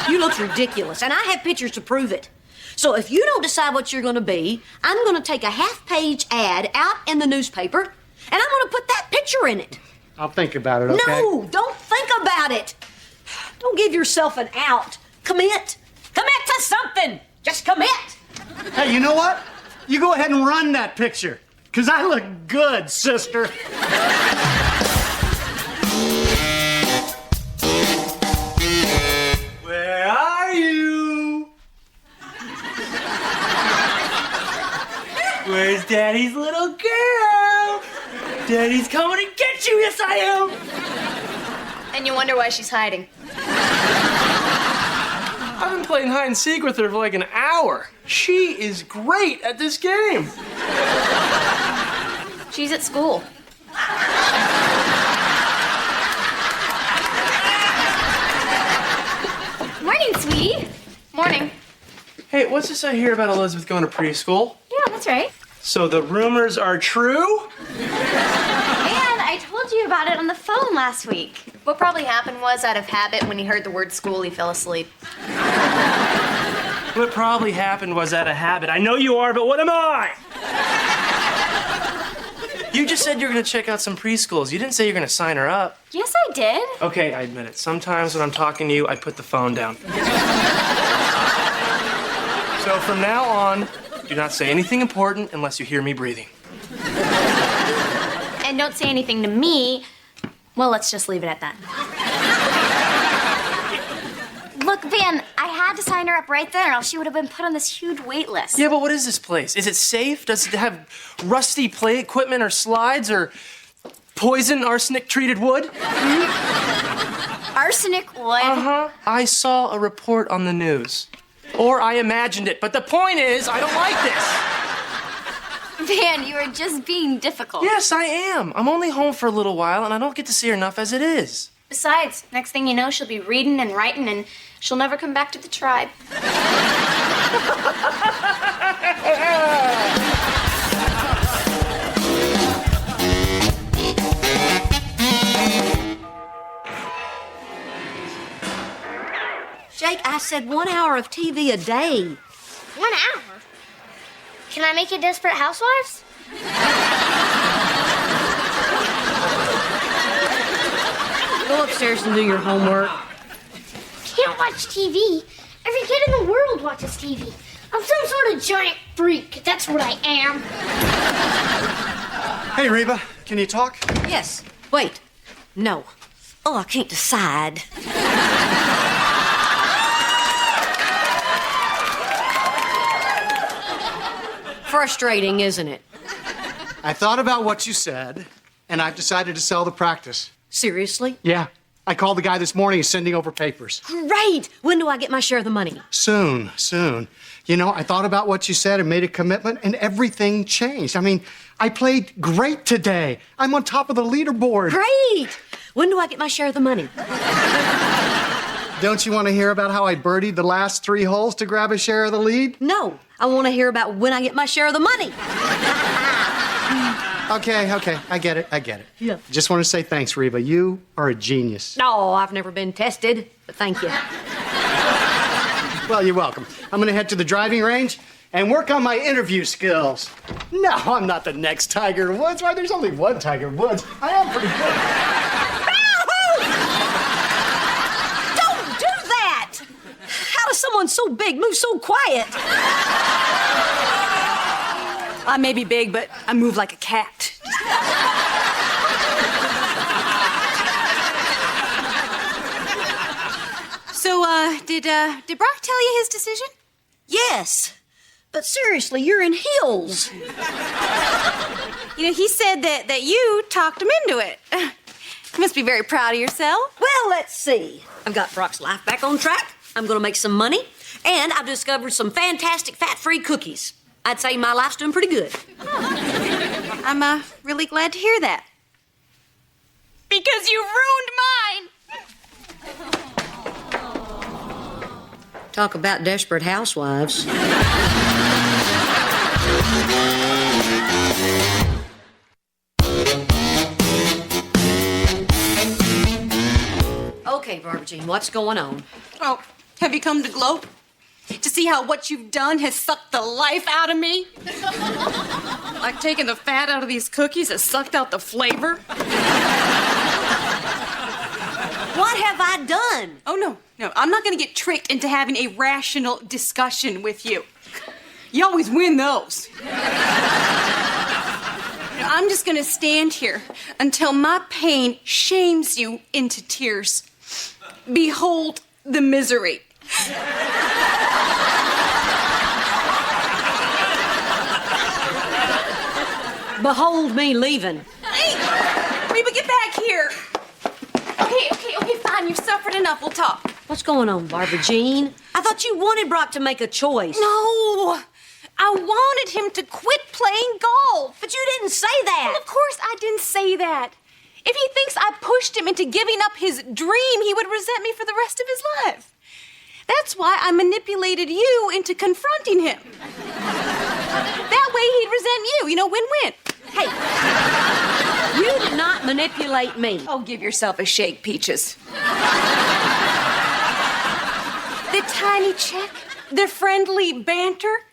You look ridiculous, and I have pictures to prove it. So if you don't decide what you're going to be, I'm going to take a half-page ad out in the newspaper, and I'm going to put that picture in it. I'll think about it, okay? No, don't think about it. Don't give yourself an out. Commit. Commit to something. Just commit. Hey, you know what? You go ahead and run that picture, because I look good, sister. Where are you? Where's Daddy's little girl? Daddy's coming to get you, yes I am. And you wonder why she's hiding. I've been playing hide and seek with her for like an hour. She is great at this game. She's at school. Morning, sweetie. Morning. Hey, what's this I hear about Elizabeth going to preschool? Yeah, that's right. So the rumors are true? And I told you about it on the phone last week. What probably happened was, out of habit, when he heard the word school, he fell asleep. What probably happened was out of habit. I know you are, but what am I? You just said you were going to check out some preschools. You didn't say you're going to sign her up. Yes, I did. Okay, I admit it. Sometimes when I'm talking to you, I put the phone down. So from now on, do not say anything important unless you hear me breathing. And don't say anything to me. Well, let's just leave it at that. Look, Van, I had to sign her up right there, or else she would have been put on this huge wait list. Yeah, but what is this place? Is it safe? Does it have rusty play equipment or slides or poison arsenic-treated wood? Arsenic wood? Uh-huh. I saw a report on the news. Or I imagined it. But the point is, I don't like this. Van, you are just being difficult. Yes, I am. I'm only home for a little while, and I don't get to see her enough as it is. Besides, next thing you know, she'll be reading and writing, and she'll never come back to the tribe. Jake, I said 1 hour of TV a day. 1 hour? Can I make it Desperate Housewives? Go upstairs and do your homework. Can't watch TV. Every kid in the world watches TV. I'm some sort of giant freak. That's what I am. Hey, Reba, can you talk? Yes. Wait. No. Oh, I can't decide. Frustrating, isn't it? I thought about what you said, and I've decided to sell the practice. Seriously? Yeah. I called the guy this morning. He's sending over papers. Great! When do I get my share of the money? Soon, soon. You know, I thought about what you said and made a commitment, and everything changed. I mean, I played great today. I'm on top of the leaderboard. Great! When do I get my share of the money? Don't you want to hear about how I birdied the last 3 holes to grab a share of the lead? No, I want to hear about when I get my share of the money. Okay, I get it. Yeah. Just want to say thanks, Reba. You are a genius. No, I've never been tested, but thank you. Well, you're welcome. I'm going to head to the driving range and work on my interview skills. No, I'm not the next Tiger Woods. Why, there's only one Tiger Woods. I am pretty good. Don't do that! How does someone so big move so quiet? I may be big, but I move like a cat. So, did Brock tell you his decision? Yes, but seriously, you're in heels. You know, he said that you talked him into it. You must be very proud of yourself. Well, let's see. I've got Brock's life back on track. I'm gonna make some money, and I've discovered some fantastic fat-free cookies. I'd say my life's doing pretty good. I'm really glad to hear that. Because you ruined mine. Talk about desperate housewives. Okay, Barbara Jean, what's going on? Oh, have you come to gloat? To see how what you've done has sucked the life out of me? Like taking the fat out of these cookies has sucked out the flavor? What have I done? Oh, no. I'm not gonna get tricked into having a rational discussion with you. You always win those. I'm just gonna stand here until my pain shames you into tears. Behold the misery. Behold me leaving. Hey, Reba, get back here. Okay, fine. You've suffered enough. We'll talk. What's going on, Barbara Jean? I thought you wanted Brock to make a choice. No, I wanted him to quit playing golf. But you didn't say that. Well, of course I didn't say that. If he thinks I pushed him into giving up his dream, he would resent me for the rest of his life. That's why I manipulated you into confronting him. That way he'd resent you. You know, win-win. Hey, you did not manipulate me. Oh, give yourself a shake, Peaches. The tiny check, the friendly banter.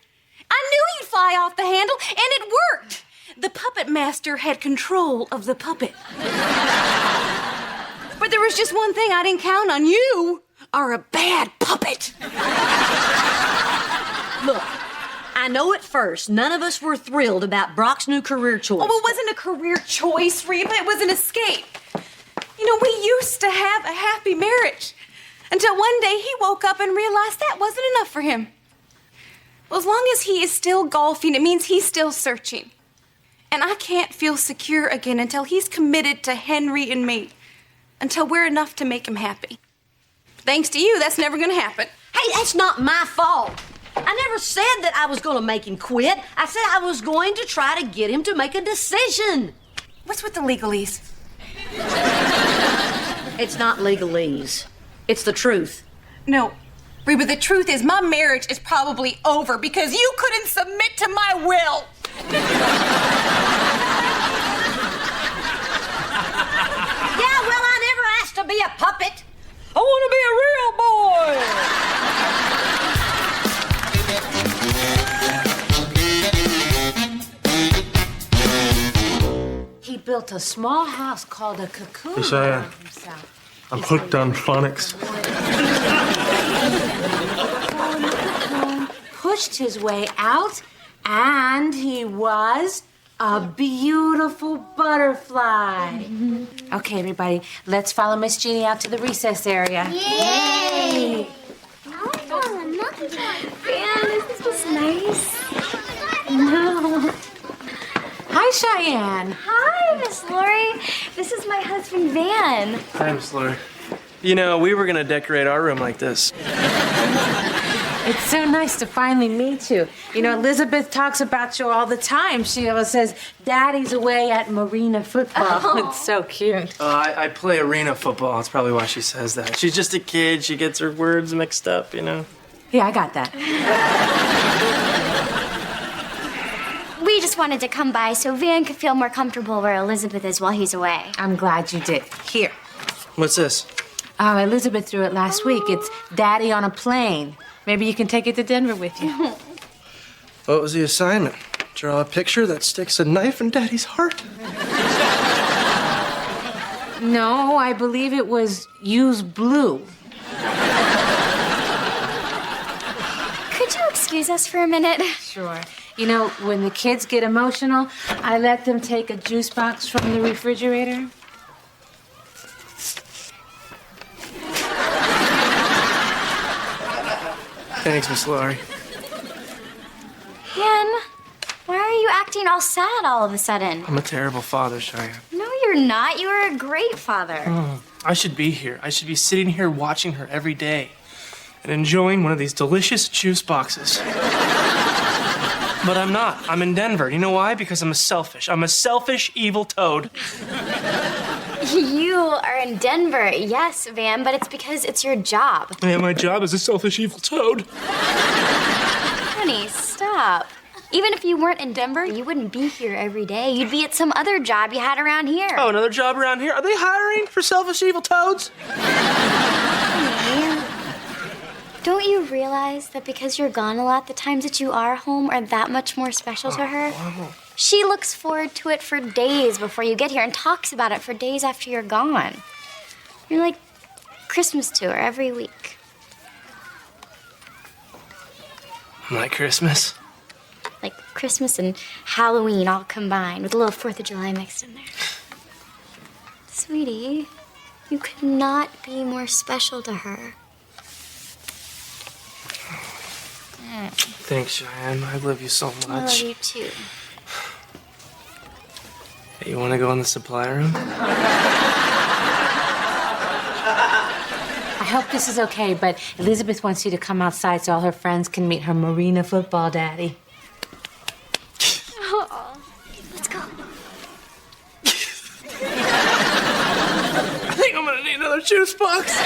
I knew he'd fly off the handle, and it worked. The puppet master had control of the puppet. But there was just one thing I didn't count on. You are a bad puppet. Look, I know at first none of us were thrilled about Brock's new career choice. Oh, it wasn't a career choice, Reba. It was an escape. You know, we used to have a happy marriage until one day he woke up and realized that wasn't enough for him. Well, as long as he is still golfing, it means he's still searching. And I can't feel secure again until he's committed to Henry and me, until we're enough to make him happy. Thanks to you, that's never gonna happen. Hey, that's not my fault. I never said that I was going to make him quit. I said I was going to try to get him to make a decision. What's with the legalese? It's not legalese. It's the truth. No, Reba, the truth is my marriage is probably over because you couldn't submit to my will. Yeah, well, I never asked to be a puppet. I want to be a real boy. He built a small house called a cocoon Yes, I am. around himself. I'm hooked on phonics. Pushed his way out, and he was a beautiful butterfly. Okay, everybody, let's follow Miss Jeannie out to the recess area. Yay! Man, this is nice. No. Hi, Cheyenne. Hi, Miss Lori. This is my husband, Van. Thanks, Lori. You know, we were gonna decorate our room like this. It's so nice to finally meet you. You know, Elizabeth talks about you all the time. She always says, Daddy's away at Marina football. Oh. It's so cute. I play arena football. That's probably why she says that. She's just a kid. She gets her words mixed up, you know? Yeah, I got that. We just wanted to come by so Van could feel more comfortable where Elizabeth is while he's away. I'm glad you did. Here. What's this? Elizabeth threw it last week. It's Daddy on a plane. Maybe you can take it to Denver with you. What was the assignment? Draw a picture that sticks a knife in Daddy's heart? No, I believe it was use blue. Could you excuse us for a minute? Sure. You know, when the kids get emotional, I let them take a juice box from the refrigerator. Thanks, Miss Laurie. Van, why are you acting all sad all of a sudden? I'm a terrible father, Cheyenne. No, you're not. You are a great father. I should be here. I should be sitting here watching her every day and enjoying one of these delicious juice boxes. But I'm not. I'm in Denver. You know why? Because I'm a selfish, evil toad. You are in Denver, yes, Van, but it's because it's your job. Yeah, my job is a selfish, evil toad. Honey, stop. Even if you weren't in Denver, you wouldn't be here every day. You'd be at some other job you had around here. Oh, another job around here? Are they hiring for selfish, evil toads? Honey, don't you realize that because you're gone a lot, the times that you are home are that much more special to her? She looks forward to it for days before you get here and talks about it for days after you're gone. You're like Christmas to her every week. Like Christmas? Like Christmas and Halloween all combined with a little 4th of July mixed in there. Sweetie, you could not be more special to her. Thanks, Cheyenne. I love you so I love much. you too. Hey, you want to go in the supply room? I hope this is okay, but Elizabeth wants you to come outside so all her friends can meet her Marina football daddy. Oh, let's go. I think I'm gonna need another juice box.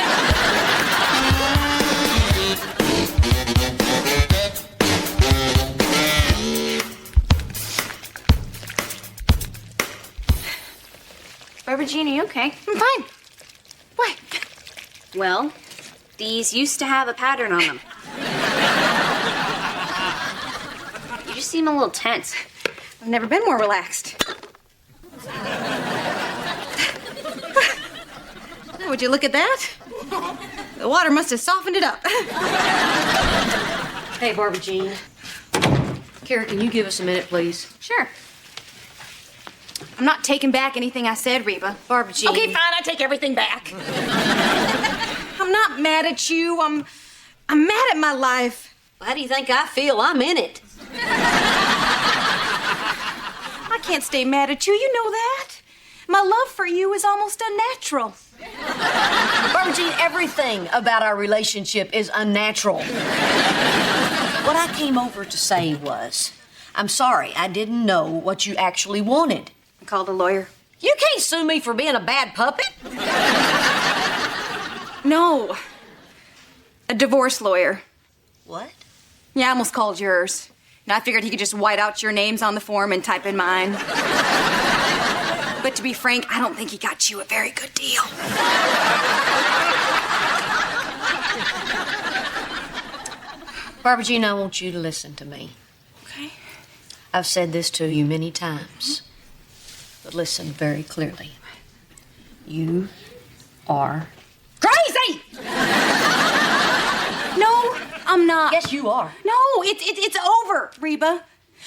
Barbara Jean, are you okay? I'm fine. Why? Well, these used to have a pattern on them. You just seem a little tense. I've never been more relaxed. Would you look at that? The water must have softened it up. Hey, Barbara Jean. Kara, can you give us a minute, please? Sure. I'm not taking back anything I said, Reba. Barbara Jean. Okay, fine, I take everything back. I'm not mad at you. I'm mad at my life. How do you think I feel? I'm in it. I can't stay mad at you. You know that. My love for you is almost unnatural. Barbara Jean, everything about our relationship is unnatural. What I came over to say was, I'm sorry, I didn't know what you actually wanted. I called a lawyer. You can't sue me for being a bad puppet. No. A divorce lawyer. What? Yeah, I almost called yours. And I figured he could just white out your names on the form and type in mine. But to be frank, I don't think he got you a very good deal. Barbara Jean, I want you to listen to me. Okay. I've said this to you many times, but listen very clearly. You are crazy! No, I'm not. Yes, you are. No, it's over, Reba.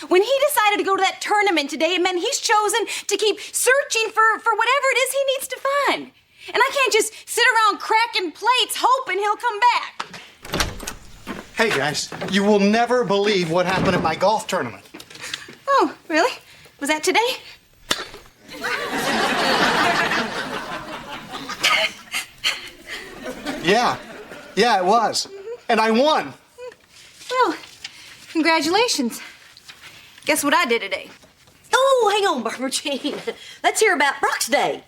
When he decided to go to that tournament today, it meant he's chosen to keep searching for whatever it is he needs to find. And I can't just sit around cracking plates hoping he'll come back. Hey, guys, you will never believe what happened at my golf tournament. Oh, really? Was that today? Yeah, it was. And I won. Well, congratulations. Guess what I did today? Oh, hang on, Barbara Jean. Let's hear about Brock's day.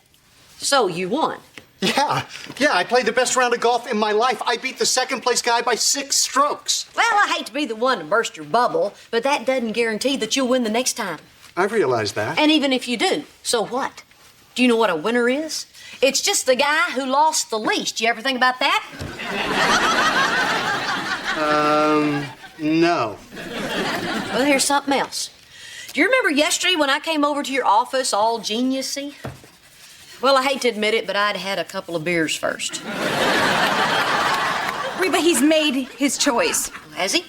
So, you won. Yeah, I played the best round of golf in my life. I beat the second place guy by 6 strokes. Well, I hate to be the one to burst your bubble, but that doesn't guarantee that you'll win the next time. I realize that. And even if you do, so what? Do you know what a winner is? It's just the guy who lost the least. You ever think about that? No. Well, here's something else. Do you remember yesterday when I came over to your office all geniusy? Well, I hate to admit it, but I'd had a couple of beers first. Reba, he's made his choice. Has he?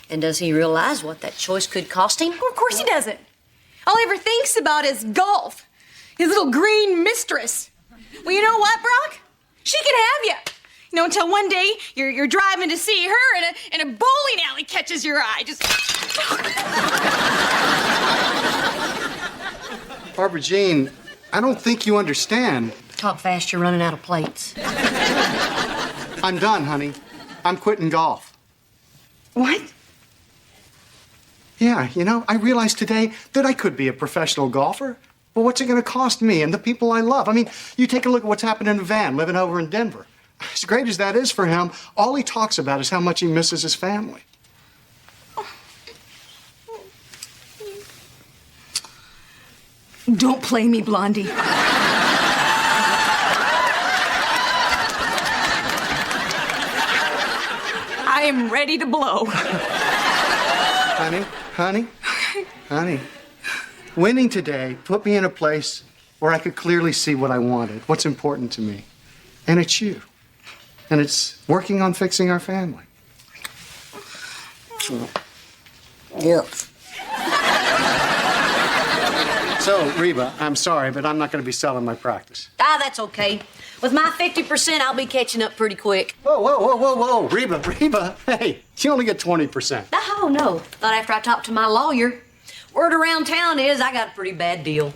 And does he realize what that choice could cost him? Well, of course he doesn't. All he ever thinks about is golf. His little green mistress. Well, you know what, Brock? She can have you. You know, until one day you're driving to see her and a bowling alley catches your eye. Just. Barbara Jean, I don't think you understand. Talk fast, you're running out of plates. I'm done, honey. I'm quitting golf. What? Yeah, you know, I realized today that I could be a professional golfer. But what's it going to cost me and the people I love? I mean, you take a look at what's happening to Van living over in Denver. As great as that is for him, all he talks about is how much he misses his family. Don't play me, Blondie. I am ready to blow. Honey. Winning today put me in a place where I could clearly see what I wanted, what's important to me. And it's you. And it's working on fixing our family. Yep. So, Reba, I'm sorry, but I'm not going to be selling my practice. Ah, that's okay. With my 50%, I'll be catching up pretty quick. Whoa. Reba, hey, you only get 20%. Oh, no. Not after I talked to my lawyer. Word around town is I got a pretty bad deal.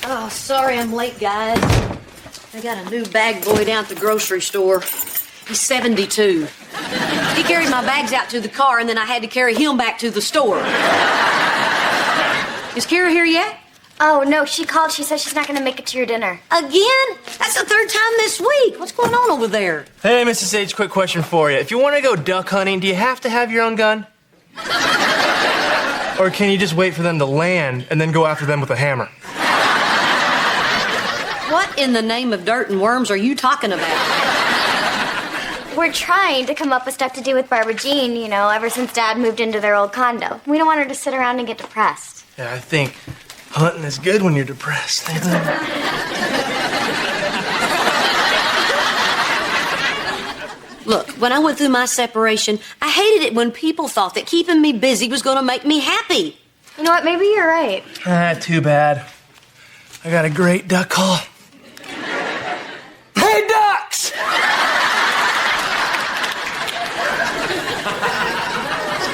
Oh, sorry I'm late, guys. I got a new bag boy down at the grocery store. He's 72. He carried my bags out to the car, and then I had to carry him back to the store. Is Kara here yet? Oh, no, she called. She said she's not going to make it to your dinner. Again? That's the third time this week. What's going on over there? Hey, Mrs. H, quick question for you. If you want to go duck hunting, do you have to have your own gun? Or can you just wait for them to land and then go after them with a hammer? What in the name of dirt and worms are you talking about? We're trying to come up with stuff to do with Barbara Jean, you know, ever since Dad moved into their old condo. We don't want her to sit around and get depressed. Yeah, I think hunting is good when you're depressed. Look, when I went through my separation, I hated it when people thought that keeping me busy was going to make me happy. You know what? Maybe you're right. Too bad. I got a great duck call. Hey, ducks!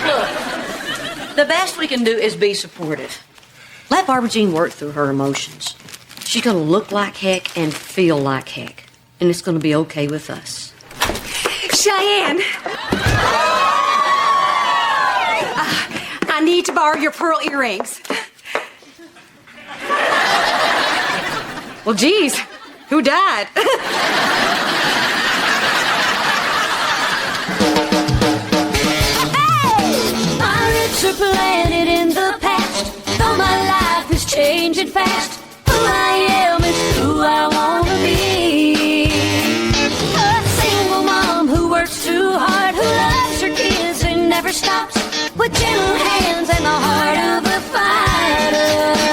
Look, the best we can do is be supportive. Let Barbara Jean work through her emotions. She's going to look like heck and feel like heck. And it's going to be okay with us. Cheyenne! I need to borrow your pearl earrings. Well, geez, who died? My roots are planted in the past, though my life is changing fast. Who I am is who I want to be. A single mom who works too hard, who loves her kids and never stops, with gentle hands and the heart of a fighter.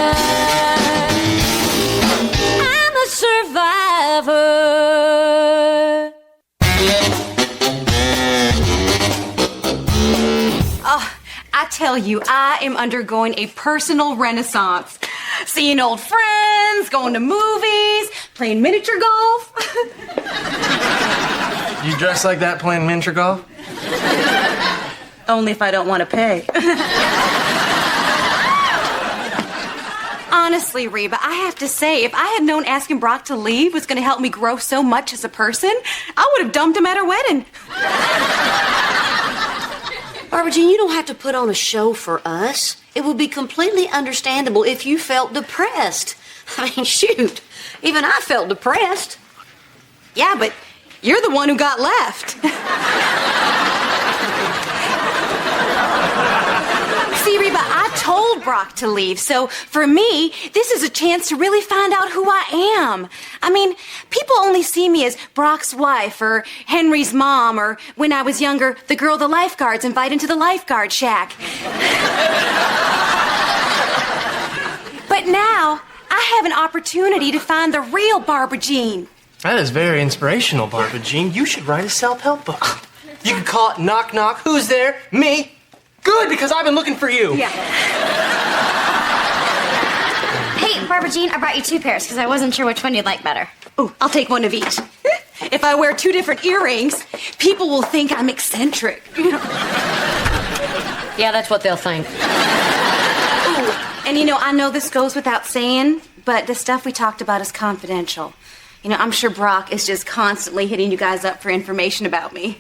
I'm a survivor. Oh, I tell you, I am undergoing a personal renaissance. Seeing old friends, going to movies, playing miniature golf. You dress like that playing miniature golf? Only if I don't want to pay. Honestly, Reba, I have to say, if I had known asking Brock to leave was going to help me grow so much as a person, I would have dumped him at our wedding. Barbara Jean, you don't have to put on a show for us. It would be completely understandable if you felt depressed. I mean, shoot, even I felt depressed. Yeah, but you're the one who got left. See, Reba, I told Brock to leave, so for me, this is a chance to really find out who I am. I mean, people only see me as Brock's wife or Henry's mom or, when I was younger, the girl the lifeguards invite into the lifeguard shack. But now, I have an opportunity to find the real Barbara Jean. That is very inspirational, Barbara Jean. You should write a self-help book. You could call it Knock Knock. Who's there? Me. Good, because I've been looking for you. Yeah. Hey, Barbara Jean, I brought you 2 pairs because I wasn't sure which one you'd like better. Ooh, I'll take one of each. If I wear 2 different earrings, people will think I'm eccentric. Yeah, that's what they'll think. Ooh, and I know this goes without saying, but the stuff we talked about is confidential. I'm sure Brock is just constantly hitting you guys up for information about me.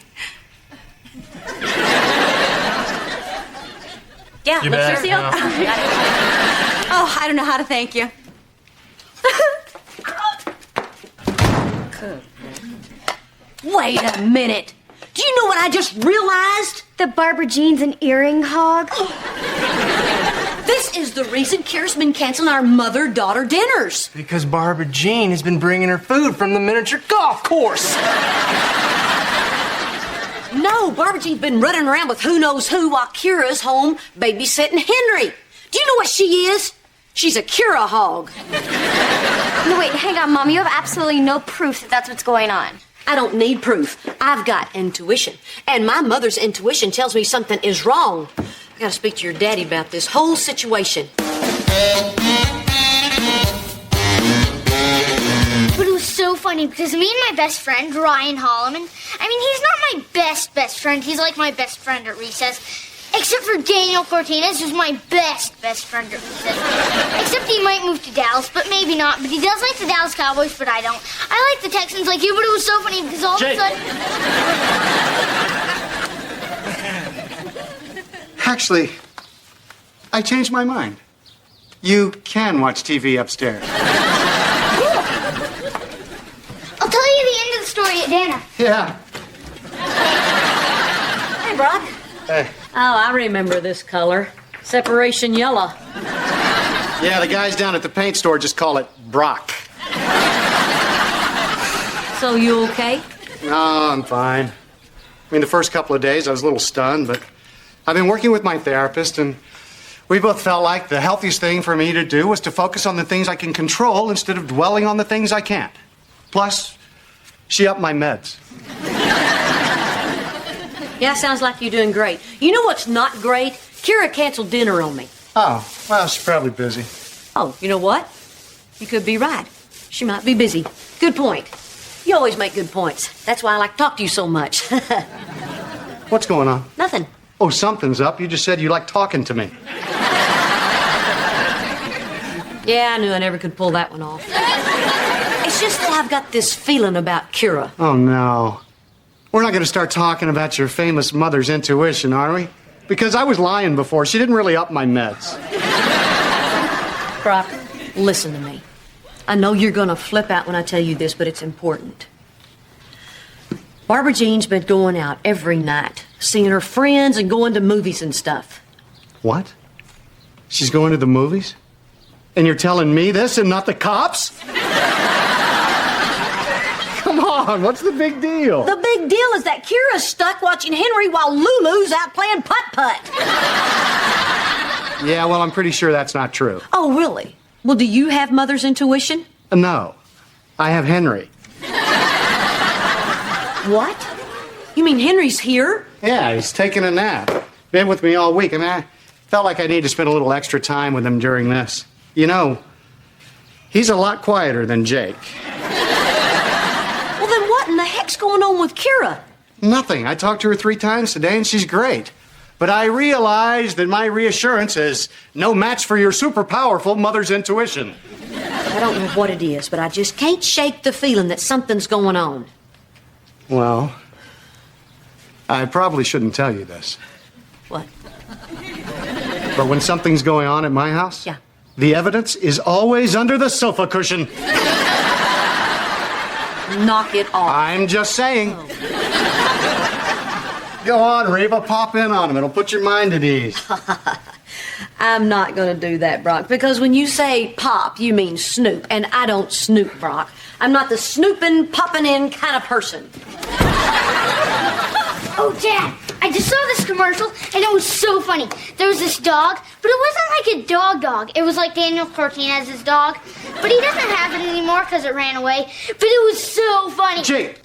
Yeah, You let's bet. just see. Oh, I don't know how to thank you. Wait a minute. Do you know what I just realized? The Barbara Jean's an earring hog. This is the reason Kira's been canceling our mother-daughter dinners. Because Barbara Jean has been bringing her food from the miniature golf course. No, Barbara Jean's been running around with who knows who while Kira's home babysitting Henry. Do you know what she is? She's a Kira hog. No, wait, hang on, Mom. You have absolutely no proof that that's what's going on. I don't need proof. I've got intuition. And my mother's intuition tells me something is wrong. I gotta speak to your daddy about this whole situation. But it was so funny because me and my best friend, Ryan Holloman, I mean, he's not my best friend. He's like my best friend at recess. Except for Daniel Cortines, who's my best friend at recess. Except he might move to Dallas, but maybe not. But he does like the Dallas Cowboys, but I don't. I like the Texans like you, but it was so funny because all of a sudden... Actually, I changed my mind. You can watch TV upstairs. I'll tell you the end of the story at dinner. Yeah. Hey, Brock. Hey. Oh, I remember this color. Separation yellow. Yeah, the guys down at the paint store just call it Brock. So you okay? No, I'm fine. I mean, the first couple of days I was a little stunned, but I've been working with my therapist, and we both felt like the healthiest thing for me to do was to focus on the things I can control instead of dwelling on the things I can't. Plus, she upped my meds. Yeah, sounds like you're doing great. You know what's not great? Kira canceled dinner on me. Oh, well, she's probably busy. Oh, you know what? You could be right. She might be busy. Good point. You always make good points. That's why I like to talk to you so much. What's going on? Nothing. Oh, something's up. You just said you like talking to me. Yeah, I knew I never could pull that one off. It's just that I've got this feeling about Kira. Oh, no. We're not going to start talking about your famous mother's intuition, are we? Because I was lying before. She didn't really up my meds. Brock, listen to me. I know you're going to flip out when I tell you this, but it's important. Barbara Jean's been going out every night, seeing her friends and going to movies and stuff. What? She's going to the movies? And you're telling me this and not the cops? Come on, what's the big deal? The big deal is that Kira's stuck watching Henry while Lulu's out playing putt-putt. Yeah, well, I'm pretty sure that's not true. Oh, really? Well, do you have mother's intuition? No, I have Henry. What? You mean Henry's here? Yeah, he's taking a nap. Been with me all week. I mean, I felt like I needed to spend a little extra time with him during this. You know, he's a lot quieter than Jake. Well, then what in the heck's going on with Kira? Nothing. I talked to her 3 times today, and she's great. But I realize that my reassurance is no match for your super powerful mother's intuition. I don't know what it is, but I just can't shake the feeling that something's going on. Well, I probably shouldn't tell you this. What? But when something's going on at my house, Yeah. the evidence is always under the sofa cushion. Knock it off. I'm just saying. Go on, Reba, pop in on him. It'll put your mind at ease. I'm not going to do that, Brock, because when you say pop, you mean snoop, and I don't snoop, Brock. I'm not the snooping, popping in kind of person. Oh, Dad, I just saw this commercial, and it was so funny. There was this dog, but it wasn't like a dog. It was like Daniel Cortinez's dog, but he doesn't have it anymore because it ran away. But it was so funny. Jake,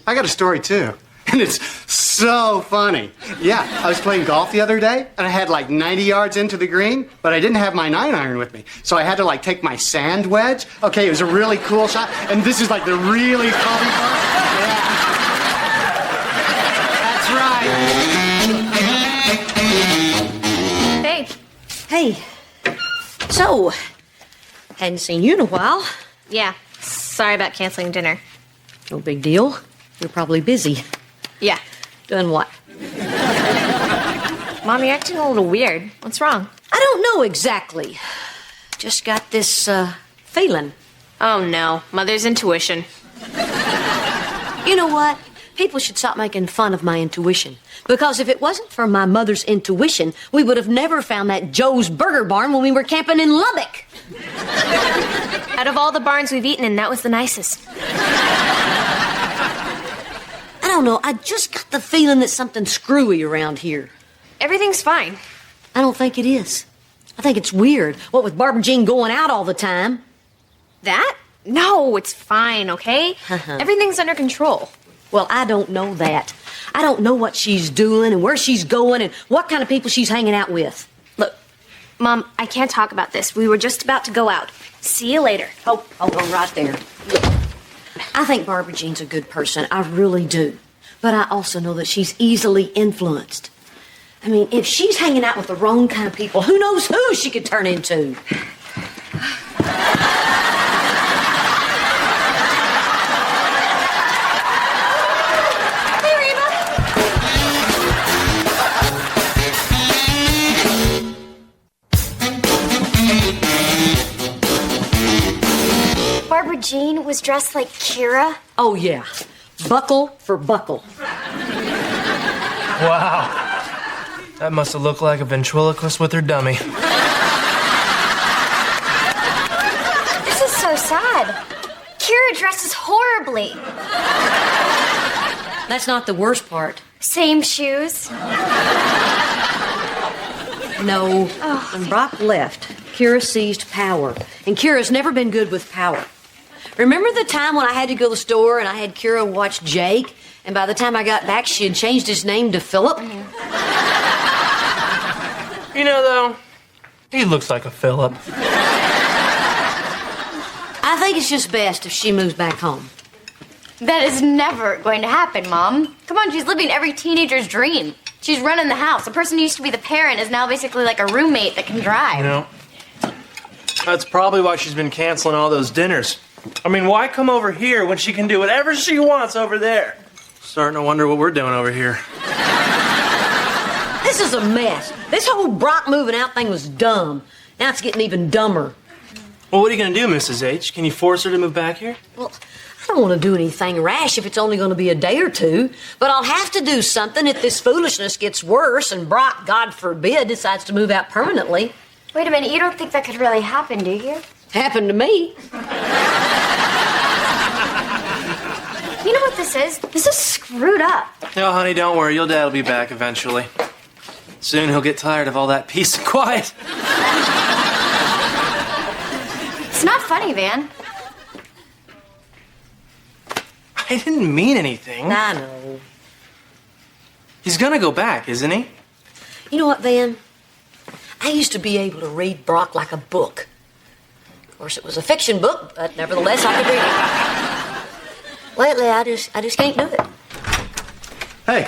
I got a story, too. And it's so funny. Yeah, I was playing golf the other day, and I had like 90 yards into the green, but I didn't have my 9-iron with me. So I had to like take my sand wedge. Okay, it was a really cool shot, and this is like the really fun part. Yeah. That's right. Hey. Hey, so, hadn't seen you in a while. Yeah. Sorry about canceling dinner. No big deal. You're probably busy. Yeah. Doing what? Mom, you're acting a little weird. What's wrong? I don't know exactly. Just got this, feeling. Oh, no. Mother's intuition. You know what? People should stop making fun of my intuition. Because if it wasn't for my mother's intuition, we would have never found that Joe's Burger Barn when we were camping in Lubbock. Out of all the barns we've eaten in, that was the nicest. I don't know. I just got the feeling that something's screwy around here. Everything's fine. I don't think it is. I think it's weird. What with Barbara Jean going out all the time. That? No, it's fine, okay? Everything's under control. Well, I don't know that. I don't know what she's doing and where she's going and what kind of people she's hanging out with. Look, Mom, I can't talk about this. We were just about to go out. See you later. Oh, hold on right there. Look, I think Barbara Jean's a good person. I really do. But I also know that she's easily influenced. I mean, if she's hanging out with the wrong kind of people, who knows who she could turn into? Hey, Reba. Barbara Jean was dressed like Kira. Oh, yeah. Buckle for buckle. Wow. That must have looked like a ventriloquist with her dummy. This is so sad. Kira dresses horribly. That's not the worst part. Same shoes. No. When Brock left, Kira seized power. And Kira's never been good with power. Remember the time when I had to go to the store and I had Kira watch Jake? And by the time I got back, she had changed his name to Philip? You know, though, he looks like a Philip. I think it's just best if she moves back home. That is never going to happen, Mom. Come on, she's living every teenager's dream. She's running the house. The person who used to be the parent is now basically like a roommate that can drive. You know, that's probably why she's been canceling all those dinners. I mean, why come over here when she can do whatever she wants over there? Starting to wonder what we're doing over here. This is a mess. This whole Brock moving out thing was dumb. Now it's getting even dumber. Well, what are you going to do, Mrs. H? Can you force her to move back here? Well, I don't want to do anything rash if it's only going to be a day or two, but I'll have to do something if this foolishness gets worse and Brock, God forbid, decides to move out permanently. Wait a minute, you don't think that could really happen, do you? Happened to me. You know what this is? This is screwed up. No, honey, don't worry. Your dad will be back eventually. Soon he'll get tired of all that peace and quiet. It's not funny, Van. I didn't mean anything. I know. He's gonna go back, isn't he? You know what, Van? I used to be able to read Brock like a book. Of course, it was a fiction book, but nevertheless, I could read it. Lately, I just can't do it. Hey.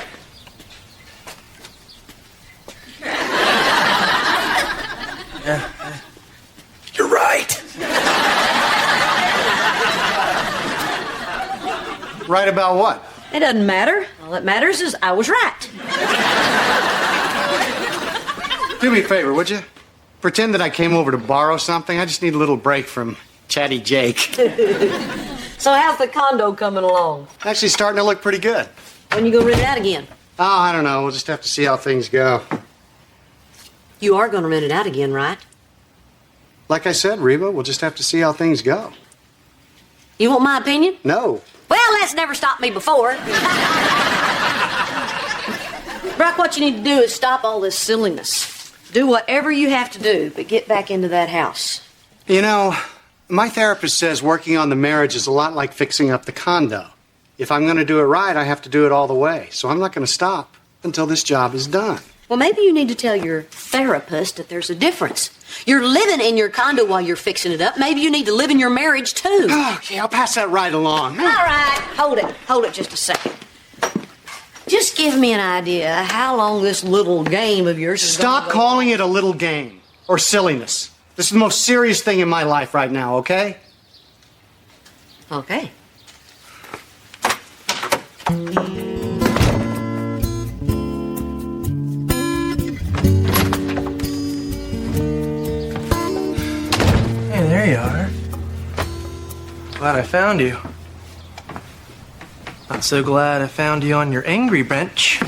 Right about what? It doesn't matter. All that matters is I was right. Do me a favor, would you? Pretend that I came over to borrow something. I just need a little break from Chatty Jake. So how's the condo coming along? Actually starting to look pretty good. When you gonna rent it out again? Oh, I don't know. We'll just have to see how things go. You are gonna rent it out again, right? Like I said, Reba, we'll just have to see how things go. You want my opinion? No. Well, that's never stopped me before. Brock, what you need to do is stop all this silliness. Do whatever you have to do, but get back into that house. You know, my therapist says working on the marriage is a lot like fixing up the condo. If I'm going to do it right, I have to do it all the way. So I'm not going to stop until this job is done. Well, maybe you need to tell your therapist that there's a difference. You're living in your condo while you're fixing it up. Maybe you need to live in your marriage, too. Okay, I'll pass that right along. All right, hold it just a second. Just give me an idea how long this little game of yours is Stop gonna go calling it a little game or silliness. This is the most serious thing in my life right now, okay? Okay. Hey, there you are. Glad I found you. Not so glad I found you on your angry bench.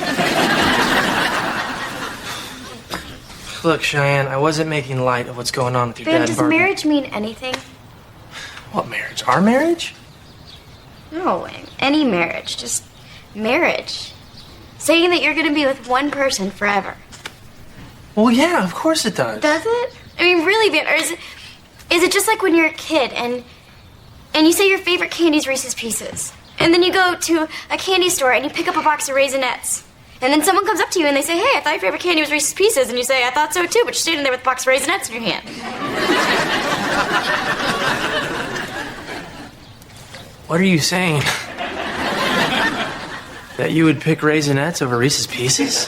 Look, Cheyenne, I wasn't making light of what's going on with your Van, dad, does Barbie. marriage mean anything? What marriage? Our marriage? No, any marriage. Just marriage. Saying that you're gonna be with one person forever. Well, yeah, of course it does. Does it? I mean, really, Van, or is it just like when you're a kid and you say your favorite candy is Reese's Pieces? And then you go to a candy store and you pick up a box of Raisinets. And then someone comes up to you and they say, hey, I thought your favorite candy was Reese's Pieces. And you say, I thought so too, but you're standing there with a box of Raisinets in your hand. What are you saying? That you would pick Raisinets over Reese's Pieces?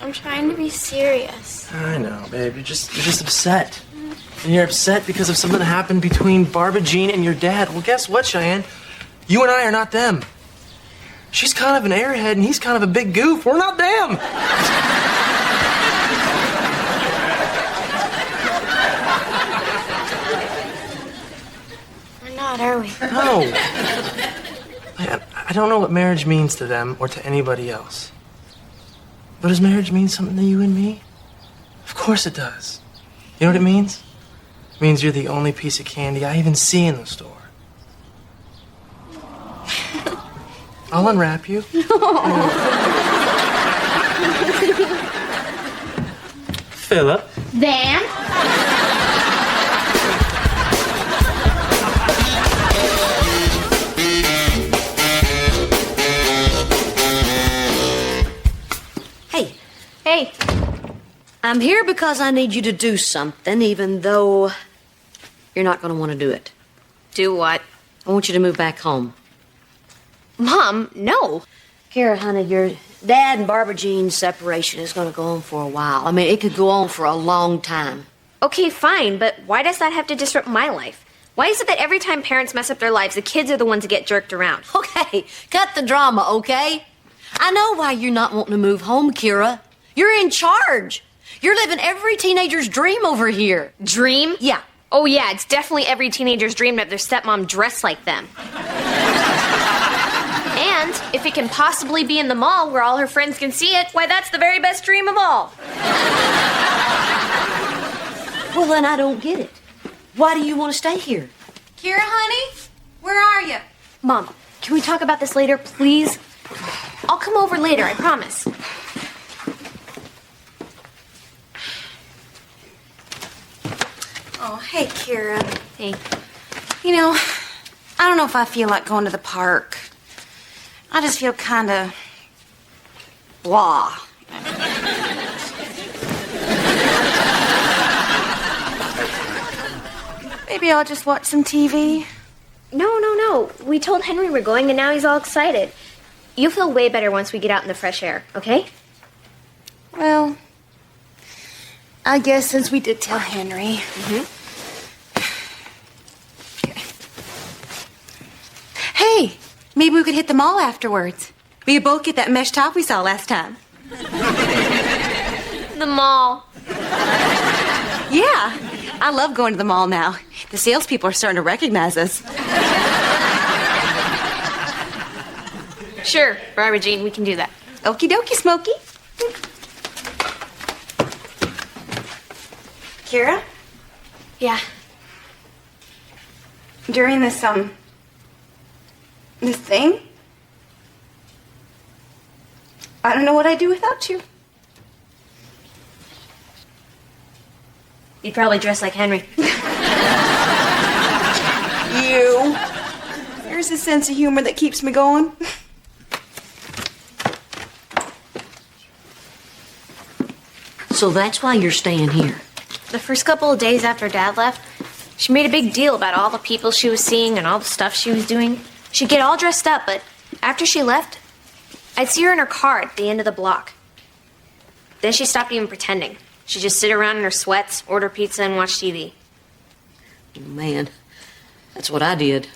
I'm trying to be serious. I know, babe. You're just upset. And you're upset because of something that happened between Barbara Jean and your dad. Well, guess what, Cheyenne? You and I are not them. She's kind of an airhead and he's kind of a big goof. We're not them. We're not, are we? No. I don't know what marriage means to them or to anybody else. But does marriage mean something to you and me? Of course it does. You know what it means? It means you're the only piece of candy I even see in the store. I'll unwrap you. Philip. Van? Hey, Hey, I'm here because I need you to do something, even though you're not going to want to do it. Do what? I want you to move back home. Mom, no. Kara, honey, your dad and Barbara Jean's separation is going to go on for a while. I mean, it could go on for a long time. Okay, fine, but why does that have to disrupt my life? Why is it that every time parents mess up their lives, the kids are the ones that get jerked around? Okay, cut the drama, okay? I know why you're not wanting to move home, Kira. You're in charge. You're living every teenager's dream over here. Dream? Yeah. Oh, yeah, it's definitely every teenager's dream to have their stepmom dress like them. And if it can possibly be in the mall where all her friends can see it, why, that's the very best dream of all. Well, then I don't get it. Why do you want to stay here? Kira, honey, where are you? Mom, can we talk about this later, please? I'll come over later, I promise. Oh, hey, Kira. Hey. You know, I don't know if I feel like going to the park. I just feel kind of blah. Maybe I'll just watch some TV. No. We told Henry we're going, and now he's all excited. You'll feel way better once we get out in the fresh air, okay? Well, I guess since we did tell Henry. Maybe we could hit the mall afterwards. We could both get that mesh top we saw last time. The mall. Yeah, I love going to the mall now. The salespeople are starting to recognize us. Sure, Barbara Jean, we can do that. Okie dokie, Smokey. Kira? Yeah. During this thing, I don't know what I'd do without you. You'd probably dress like Henry. You. There's a sense of humor that keeps me going. So that's why you're staying here. The first couple of days after Dad left, she made a big deal about all the people she was seeing and all the stuff she was doing. She'd get all dressed up, but after she left, I'd see her in her car at the end of the block. Then she stopped even pretending. She'd just sit around in her sweats, order pizza, and watch TV. Man, that's what I did.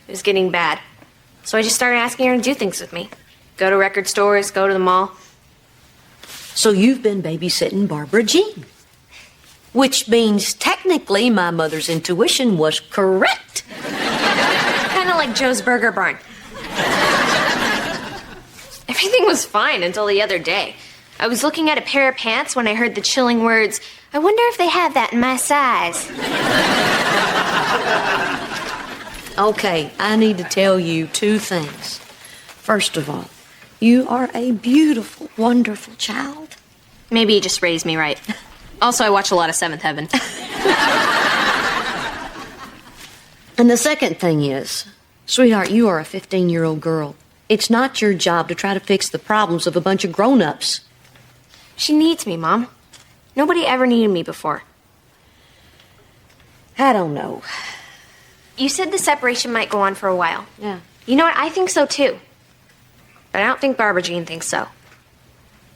It was getting bad. So I just started asking her to do things with me. Go to record stores, go to the mall. So you've been babysitting Barbara Jean. Which means technically my mother's intuition was correct. Kind of like Joe's Burger Barn. Everything was fine until the other day. I was looking at a pair of pants when I heard the chilling words, "I wonder if they have that in my size." Okay, I need to tell you two things. First of all, you are a beautiful, wonderful child. Maybe you just raised me right. Also, I watch a lot of Seventh Heaven. And the second thing is, sweetheart, you are a 15-year-old girl. It's not your job to try to fix the problems of a bunch of grown-ups. She needs me, Mom. Nobody ever needed me before. I don't know. You said the separation might go on for a while. Yeah. You know what? I think so, too. But I don't think Barbara Jean thinks so.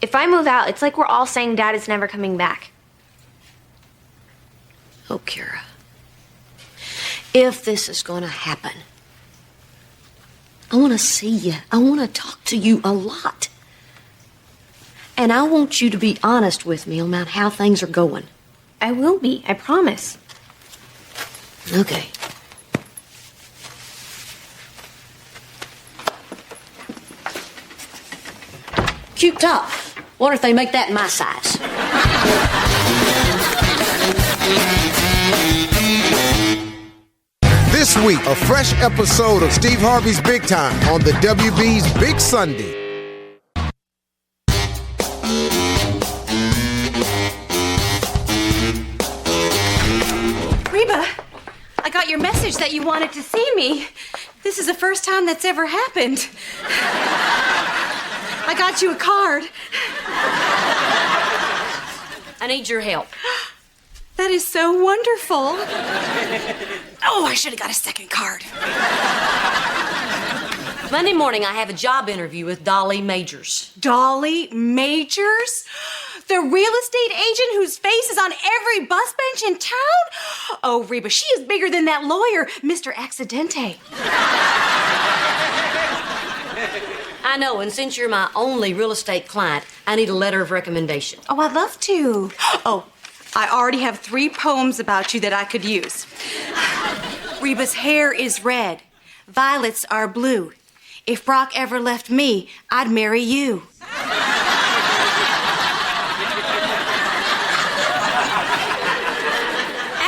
If I move out, it's like we're all saying Dad is never coming back. Oh, Kira. If this is going to happen, I want to see you. I want to talk to you a lot. And I want you to be honest with me about how things are going. I will be, I promise. Okay. Cute top. Wonder if they make that in my size. This week, a fresh episode of Steve Harvey's Big Time on the WB's Big Sunday. Reba, I got your message that you wanted to see me. This is the first time that's ever happened. I got you a card. I need your help. That is so wonderful. Oh, I should have got a second card. Monday morning, I have a job interview with Dolly Majors. Dolly Majors? The real estate agent whose face is on every bus bench in town? Oh, Reba, she is bigger than that lawyer, Mr. Accidente. I know, and since you're my only real estate client, I need a letter of recommendation. Oh, I'd love to. Oh, I already have 3 poems about you that I could use. Reba's hair is red. Violets are blue. If Brock ever left me, I'd marry you.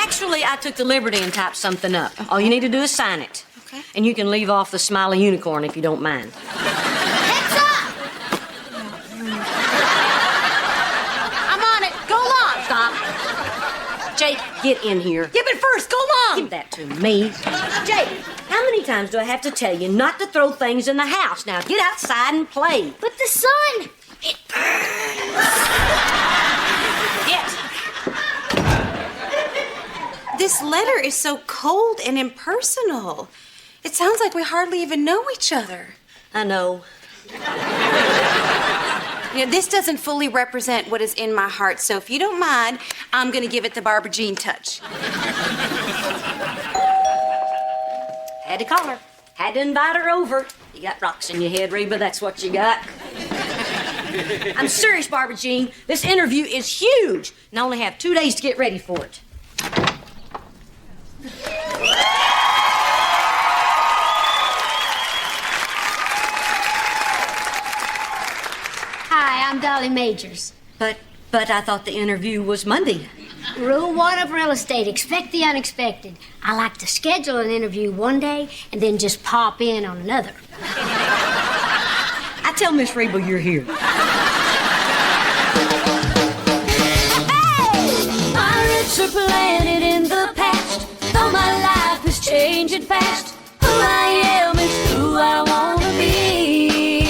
Actually, I took the liberty and typed something up. All you need to do is sign it. Okay. And you can leave off the smiley unicorn if you don't mind. Heads up! I'm on it. Go along. Stop. Jake, get in here. Yeah, but first, go along. Give that to me. Jake, how many times do I have to tell you not to throw things in the house? Now, get outside and play. But the sun, it Yes. This letter is so cold and impersonal. It sounds like we hardly even know each other. I know. You know, this doesn't fully represent what is in my heart, so if you don't mind, I'm gonna give it the Barbara Jean touch. Had to call her. Had to invite her over. You got rocks in your head, Reba. That's what you got. I'm serious, Barbara Jean. This interview is huge, and I only have 2 days to get ready for it. Hi, I'm Dolly Majors. But I thought the interview was Monday. Rule 1 of real estate, expect the unexpected. I like to schedule an interview one day and then just pop in on another. I tell Miss Reba you're here. My roots are planted in the past, though my life is changing fast. Who I am is who I wanna be.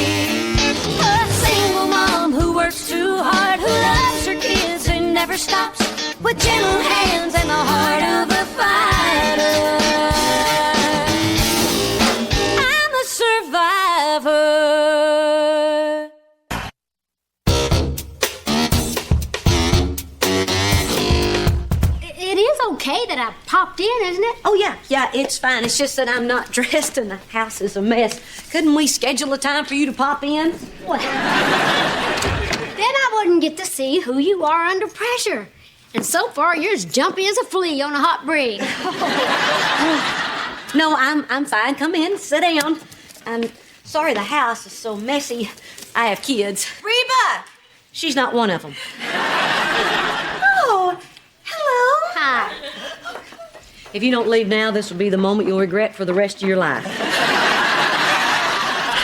A single mom who works too hard, who loves her kids and never stops, with gentle hands and the heart of a fighter. I'm a survivor. It is okay that I popped in, isn't it? Oh, yeah, it's fine. It's just that I'm not dressed and the house is a mess. Couldn't we schedule a time for you to pop in? Well, then I wouldn't get to see who you are under pressure. And so far, you're as jumpy as a flea on a hot break. No, I'm fine. Come in, sit down. I'm sorry the house is so messy. I have kids. Reba! She's not one of them. Oh, hello. Hi. If you don't leave now, this will be the moment you'll regret for the rest of your life.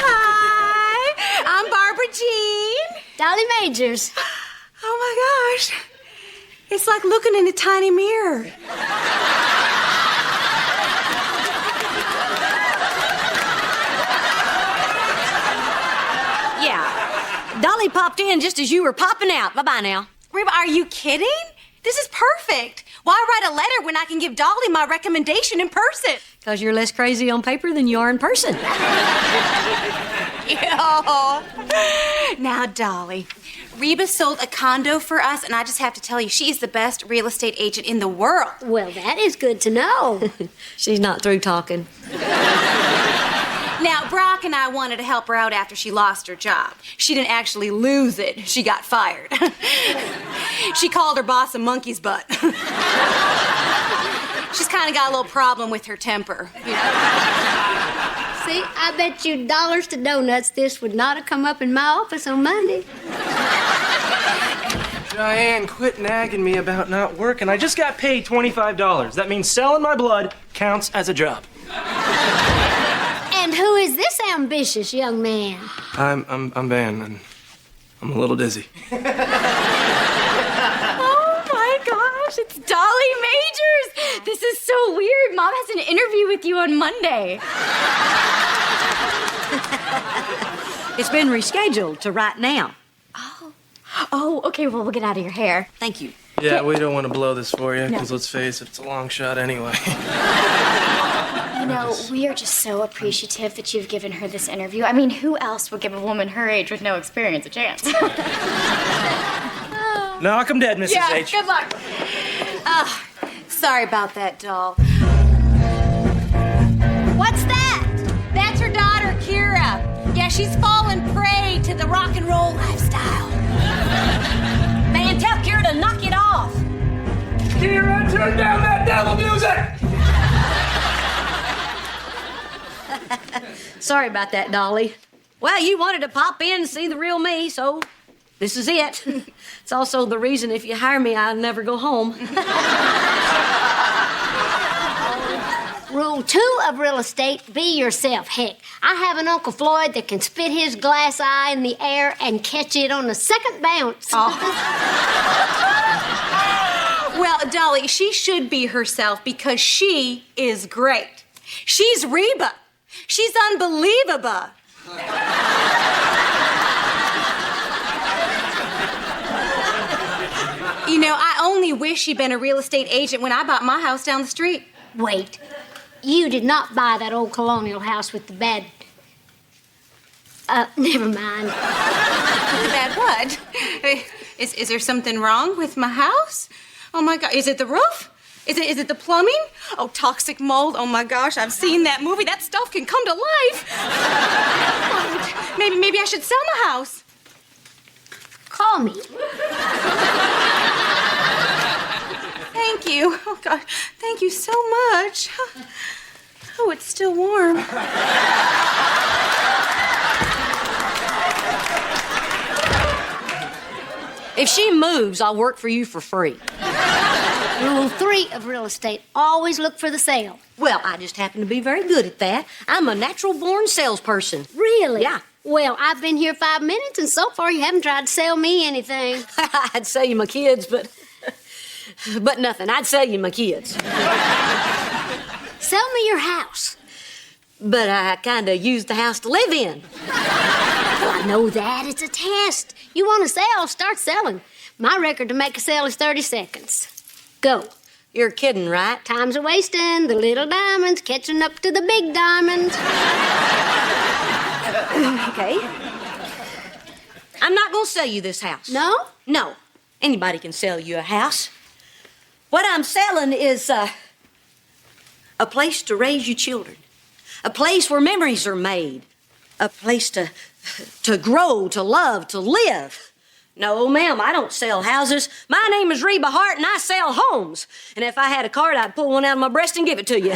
Hi, I'm Barbara Jean. Dolly Majors. Oh my gosh. It's like looking in a tiny mirror. Yeah. Dolly popped in just as you were popping out. Bye-bye now. Reba, are you kidding? This is perfect. Why write a letter when I can give Dolly my recommendation in person? Because you're less crazy on paper than you are in person. Yo. Now, Dolly, Reba sold a condo for us, and I just have to tell you, she is the best real estate agent in the world. Well, that is good to know. She's not through talking. Now, Brock and I wanted to help her out after she lost her job. She didn't actually lose it. She got fired. She called her boss a monkey's butt. She's kind of got a little problem with her temper. You know? See, I bet you dollars to donuts this would not have come up in my office on Monday. Cheyenne, quit nagging me about not working. I just got paid $25. That means selling my blood counts as a job. And who is this ambitious young man? I'm Van, and I'm a little dizzy. Oh my gosh, it's Dolly Majors! This is so weird. Mom has an interview with you on Monday. It's been rescheduled to right now. Oh, okay, well, we'll get out of your hair. Thank you. Yeah, we don't want to blow this for you, because let's face it, it's a long shot anyway. You know, we are just so appreciative that you've given her this interview. I mean, who else would give a woman her age with no experience a chance? Knock 'em dead, Mrs. Yeah, H. good luck. Sorry about that, doll. What's that? That's her daughter, Kira. Yeah, she's fallen prey to the rock and roll lifestyle. Man, tell Kira to knock it off. Kira, turn down that devil music! Sorry about that, Dolly. Well, you wanted to pop in and see the real me, so this is it. It's also the reason if you hire me, I'll never go home. Rule 2 of real estate, be yourself. Heck, I have an Uncle Floyd that can spit his glass eye in the air and catch it on the second bounce. Well, Dolly, she should be herself because she is great. She's Reba. She's unbelievable. You know, I only wish she'd been a real estate agent when I bought my house down the street. Wait, you did not buy that old colonial house with the bad... never mind. The bad what? Is there something wrong with my house? Oh my God, is it the roof? Is it the plumbing? Oh, toxic mold. Oh my gosh, I've seen that movie. That stuff can come to life. Maybe I should sell my house. Call me. Thank you. Oh God, thank you so much. Oh, it's still warm. If she moves, I'll work for you for free. Rule 3 of real estate, always look for the sale. Well, I just happen to be very good at that. I'm a natural-born salesperson. Really? Yeah. Well, I've been here 5 minutes, and so far you haven't tried to sell me anything. I'd sell you my kids, but nothing. I'd sell you my kids. Sell me your house. But I kind of used the house to live in. Well, I know that. It's a test. You want to sell, start selling. My record to make a sale is 30 seconds. Go. You're kidding, right? Time's a wasting. The little diamonds catching up to the big diamonds. Okay. I'm not going to sell you this house. No? No. Anybody can sell you a house. What I'm selling is a place to raise your children. A place where memories are made. A place to grow, to love, to live. No, ma'am, I don't sell houses. My name is Reba Hart, and I sell homes. And if I had a card, I'd pull one out of my breast and give it to you.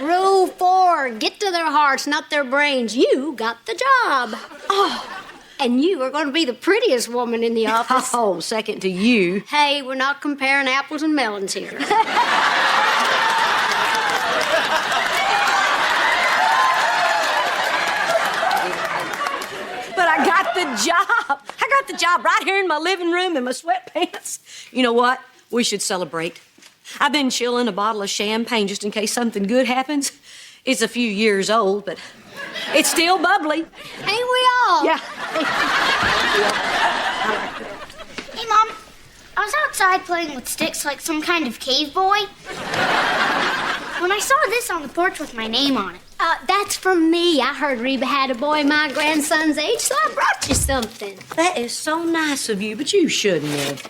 Rule 4, get to their hearts, not their brains. You got the job. Oh, and you are going to be the prettiest woman in the office. Oh, second to you. Hey, we're not comparing apples and melons here. But I got the job. I got the job right here in my living room in my sweatpants. You know what? We should celebrate. I've been chilling a bottle of champagne just in case something good happens. It's a few years old, but it's still bubbly. Ain't we all? Yeah. Hey, Mom. I was outside playing with sticks like some kind of cave boy. When I saw this on the porch with my name on it. That's from me. I heard Reba had a boy my grandson's age, so I brought you something. That is so nice of you, but you shouldn't have.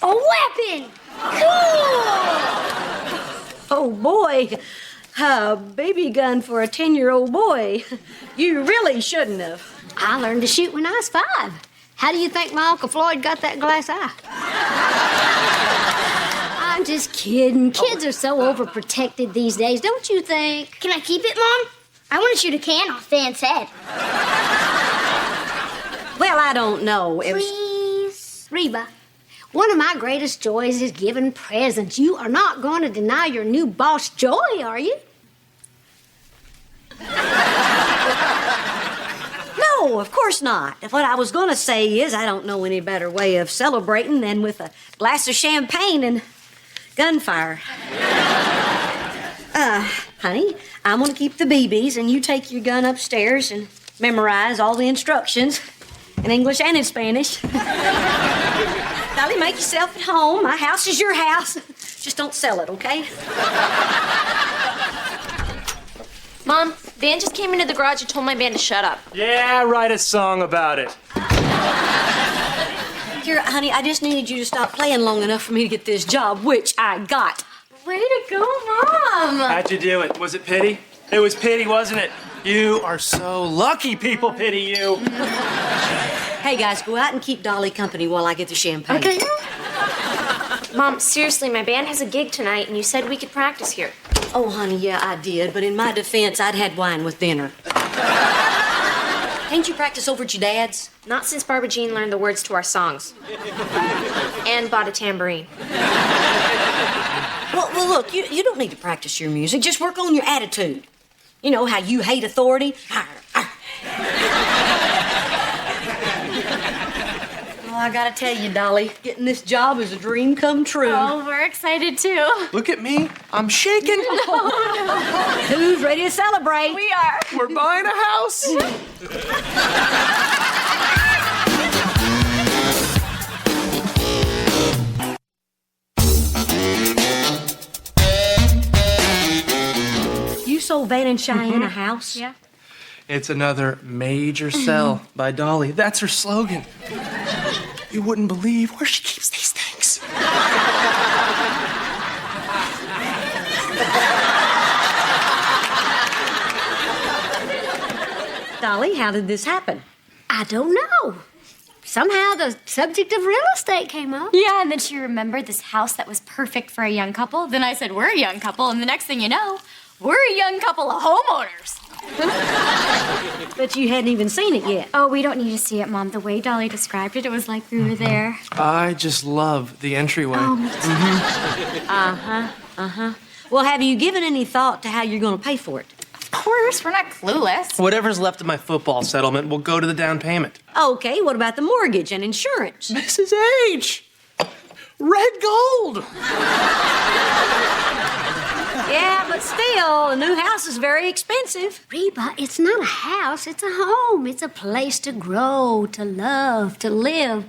A weapon! Cool! Oh, boy. A baby gun for a 10-year-old boy. You really shouldn't have. I learned to shoot when I was 5. How do you think my Uncle Floyd got that glass eye? I'm just kidding. Kids are so overprotected these days, don't you think? Can I keep it, Mom? I want to shoot a can off Van's head. Well, I don't know. Please? Reba, one of my greatest joys is giving presents. You are not going to deny your new boss joy, are you? No, of course not. What I was going to say is I don't know any better way of celebrating than with a glass of champagne and gunfire. Honey, I'm going to keep the BBs, and you take your gun upstairs and memorize all the instructions in English and in Spanish. Dolly, make yourself at home. My house is your house. Just don't sell it, okay? Mom, Van just came into the garage and told my band to shut up. Yeah, write a song about it. Here, honey, I just needed you to stop playing long enough for me to get this job, which I got. Way to go, Mom! How'd you do it? Was it pity? It was pity, wasn't it? You are so lucky people pity you. Hey, guys, go out and keep Dolly company while I get the champagne. Okay. Mom, seriously, my band has a gig tonight, and you said we could practice here. Oh, honey, yeah, I did. But in my defense, I'd had wine with dinner. Can't you practice over at your dad's? Not since Barbara Jean learned the words to our songs. And bought a tambourine. Well, look, you don't need to practice your music. Just work on your attitude. You know how you hate authority? Well, I gotta tell you, Dolly, getting this job is a dream come true. Oh, we're excited too. Look at me. I'm shaking. Who's ready to celebrate? We are. We're buying a house. You sold Van and Cheyenne a house? Yeah. It's another major sell by Dolly. That's her slogan. You wouldn't believe where she keeps these things. Dolly, how did this happen? I don't know. Somehow the subject of real estate came up. Yeah, and then she remembered this house that was perfect for a young couple. Then I said, we're a young couple, and the next thing you know, we're a young couple of homeowners. But you hadn't even seen it yet. Oh, we don't need to see it, Mom. The way Dolly described it, it was like we were there. I just love the entryway. Oh, me too. Well, have you given any thought to how you're going to pay for it? Of course, we're not clueless. Whatever's left of my football settlement will go to the down payment. Okay, what about the mortgage and insurance? Mrs. H! Red gold! Yeah, but still, a new house is very expensive. Reba, it's not a house, it's a home. It's a place to grow, to love, to live.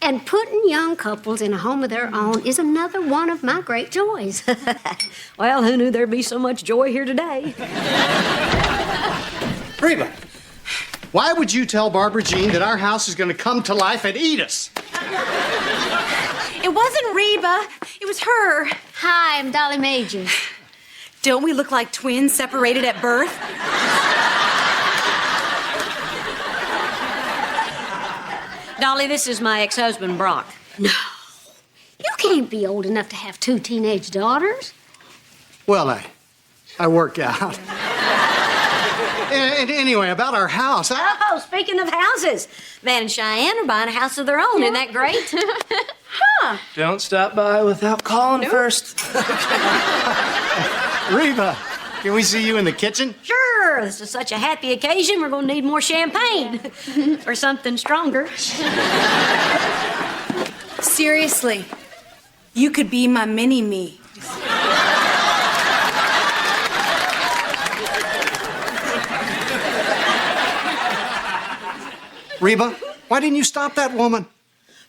And putting young couples in a home of their own is another one of my great joys. Well, who knew there'd be so much joy here today? Reba, why would you tell Barbara Jean that our house is going to come to life and eat us? It wasn't Reba. It was her. Hi, I'm Dolly Majors. Don't we look like twins separated at birth? Dolly, this is my ex-husband, Brock. No, you can't be old enough to have 2 teenage daughters. Well, I work out. And anyway, about our house. Oh, speaking of houses, Van and Cheyenne are buying a house of their own. Isn't that great? Huh. Don't stop by without calling first. Reba, can we see you in the kitchen? Sure. This is such a happy occasion. We're going to need more champagne or something stronger. Seriously, you could be my mini-me. Reba, why didn't you stop that woman?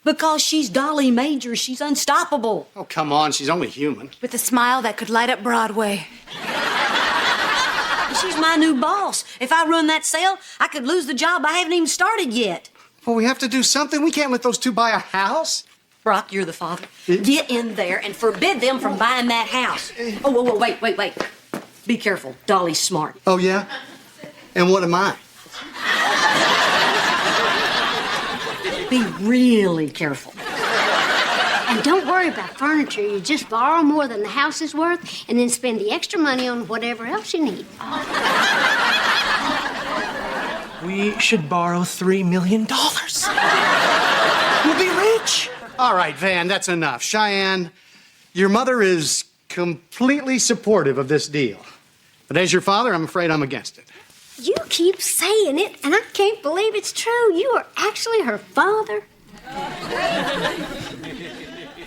Because she's Dolly Majors. She's unstoppable. Oh, come on. She's only human. With a smile that could light up Broadway. She's my new boss. If I run that sale, I could lose the job I haven't even started yet. Well, we have to do something. We can't let those two buy a house. Brock, you're the father. Get in there and forbid them from buying that house. Oh, whoa, wait. Be careful. Dolly's smart. Oh, yeah? And what am I? Be really careful. And don't worry about furniture. You just borrow more than the house is worth and then spend the extra money on whatever else you need. We should borrow $3 million. We'll be rich. All right, Van, that's enough. Cheyenne, your mother is completely supportive of this deal. But as your father, I'm afraid I'm against it. You keep saying it, and I can't believe it's true. You are actually her father.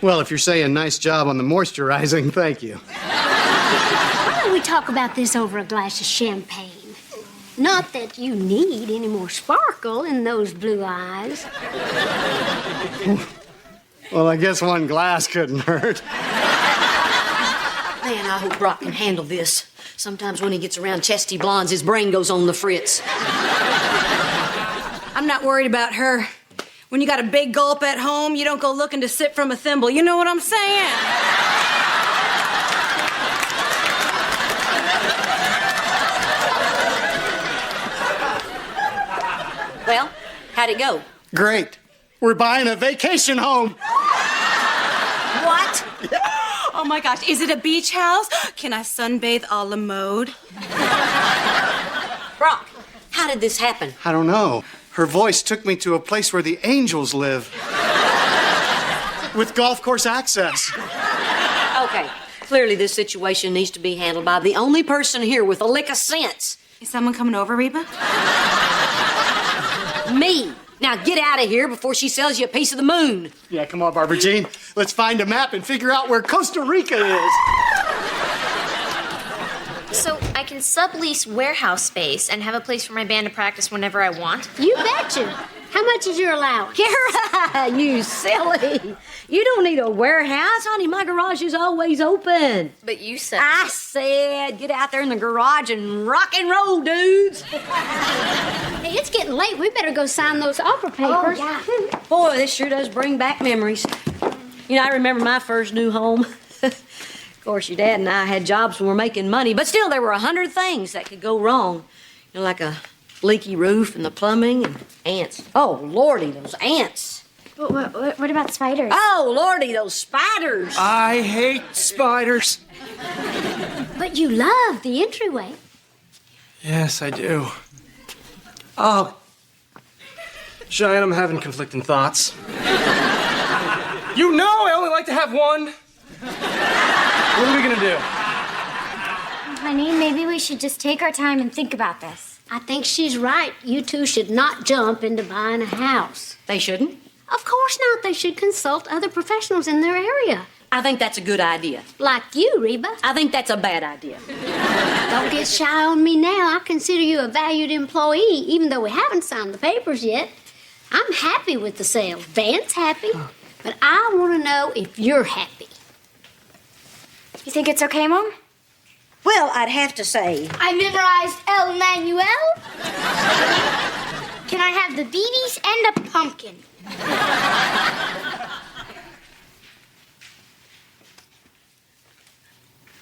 Well, if you're saying nice job on the moisturizing, thank you. Why don't we talk about this over a glass of champagne? Not that you need any more sparkle in those blue eyes. Well, I guess one glass couldn't hurt. Man, I hope Brock can handle this. Sometimes when he gets around chesty blondes, his brain goes on the fritz. I'm not worried about her. When you got a big gulp at home, you don't go looking to sip from a thimble. You know what I'm saying? Well, how'd it go? Great. We're buying a vacation home. What? Oh my gosh, is it a beach house? Can I sunbathe a la mode? Brock, how did this happen? I don't know. Her voice took me to a place where the angels live. With golf course access. Okay, clearly this situation needs to be handled by the only person here with a lick of sense. Is someone coming over, Reba? Me. Now get out of here before she sells you a piece of the moon. Yeah, come on, Barbara Jean. Let's find a map and figure out where Costa Rica is. So I can sublease warehouse space and have a place for my band to practice whenever I want. You betcha. How much is your allowance? Kara, you silly. You don't need a warehouse, honey. My garage is always open. But you said... I said get out there in the garage and rock and roll, dudes. Hey, it's getting late. We better go sign those offer papers. Oh, yeah. Boy, this sure does bring back memories. You know, I remember my first new home. Of course, your dad and I had jobs when we were making money, but still there were 100 things that could go wrong. You know, like a leaky roof and the plumbing and ants. Oh, Lordy, those ants. What about spiders? Oh, Lordy, those spiders. I hate spiders. But you love the entryway. Yes, I do. Oh. Cheyenne, I'm having conflicting thoughts. You know I only like to have one. What are we gonna do? Honey, maybe we should just take our time and think about this. I think she's right. You two should not jump into buying a house. They shouldn't? Of course not. They should consult other professionals in their area. I think that's a good idea. Like you, Reba. I think that's a bad idea. Don't get shy on me now. I consider you a valued employee, even though we haven't signed the papers yet. I'm happy with the sale. Van's happy. But I want to know if you're happy. You think it's okay, Mom? Well, I'd have to say... I memorized El Manuel. Can I have the beaties and a pumpkin?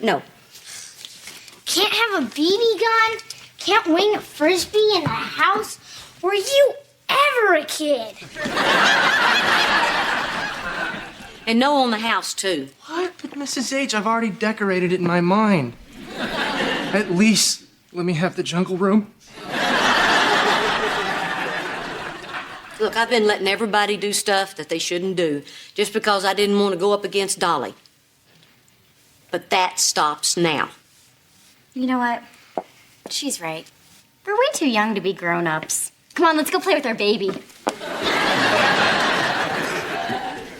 No. Can't have a BB gun? Can't wing a frisbee in the house? Were you ever a kid? And no on the house, too. What? But Mrs. H, I've already decorated it in my mind. At least let me have the jungle room. Look, I've been letting everybody do stuff that they shouldn't do just because I didn't want to go up against Dolly. But that stops now. You know what? She's right. We're way too young to be grown-ups. Come on, let's go play with our baby.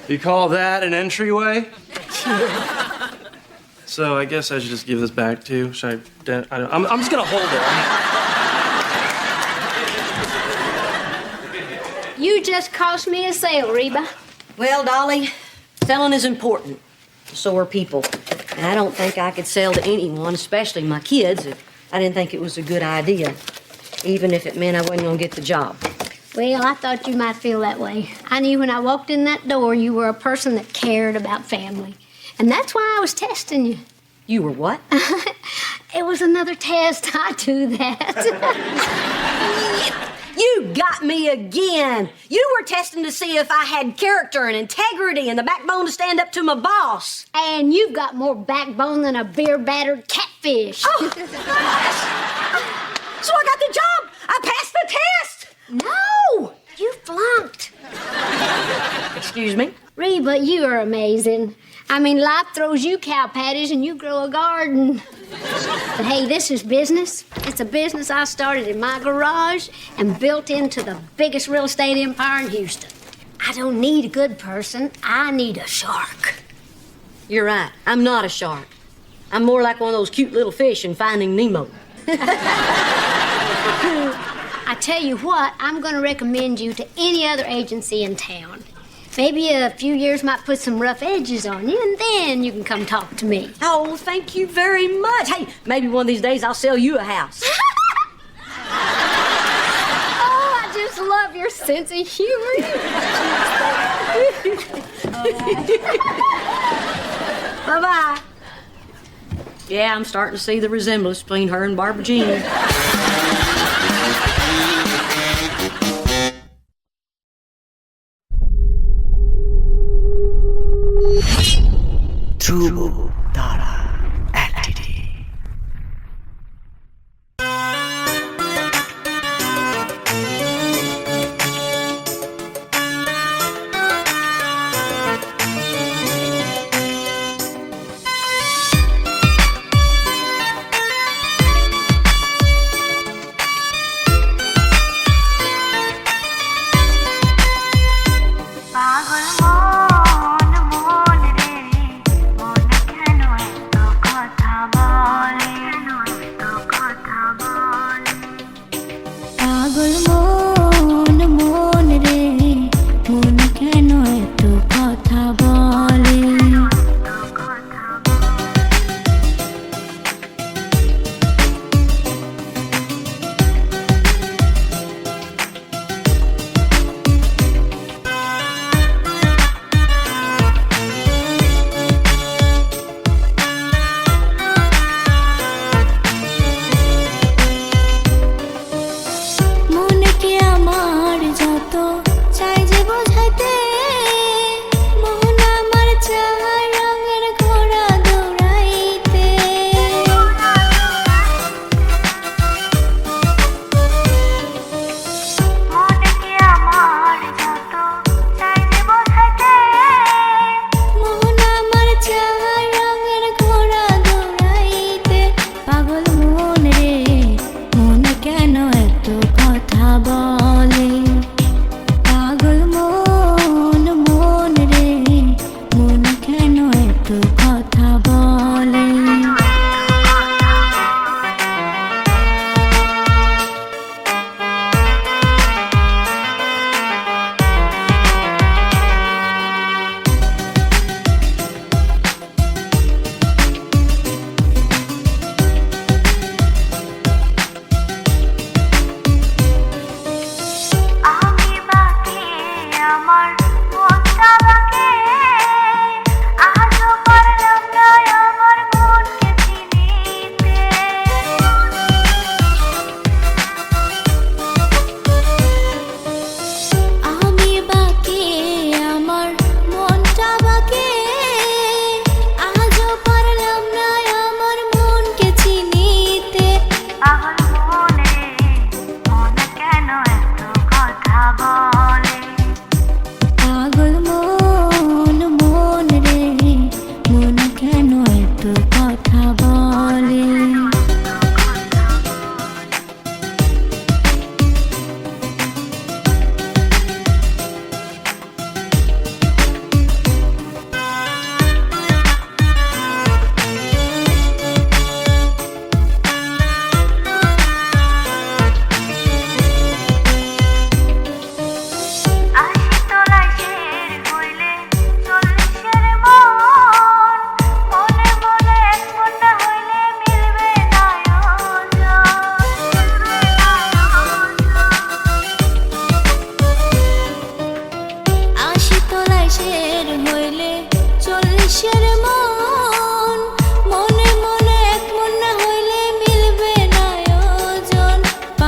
You call that an entryway? So I guess I should just give this back to you. Should I'm just gonna hold it. You just cost me a sale, Reba. Well, Dolly, selling is important. So are people. And I don't think I could sell to anyone, especially my kids, if I didn't think it was a good idea, even if it meant I wasn't gonna get the job. Well, I thought you might feel that way. I knew when I walked in that door you were a person that cared about family. And that's why I was testing you. You were what? It was another test. I do that. You got me again. You were testing to see if I had character and integrity and the backbone to stand up to my boss. And you've got more backbone than a beer-battered catfish. Oh, so I got the job. I passed the test. No, you flunked. Excuse me? Reba, you are amazing. I mean, life throws you cow patties and you grow a garden. But hey, this is business. It's a business I started in my garage and built into the biggest real estate empire in Houston. I don't need a good person. I need a shark. You're right. I'm not a shark. I'm more like one of those cute little fish in Finding Nemo. I tell you what, I'm going to recommend you to any other agency in town. Maybe a few years might put some rough edges on you, and then you can come talk to me. Oh, thank you very much. Hey, maybe one of these days I'll sell you a house. Oh, I just love your sense of humor. Bye-bye. Yeah, I'm starting to see the resemblance between her and Barbara Jean. True Dara Entity. বলে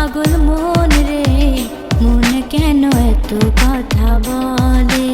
পাগল মন রে মন কেন এত কথা বলে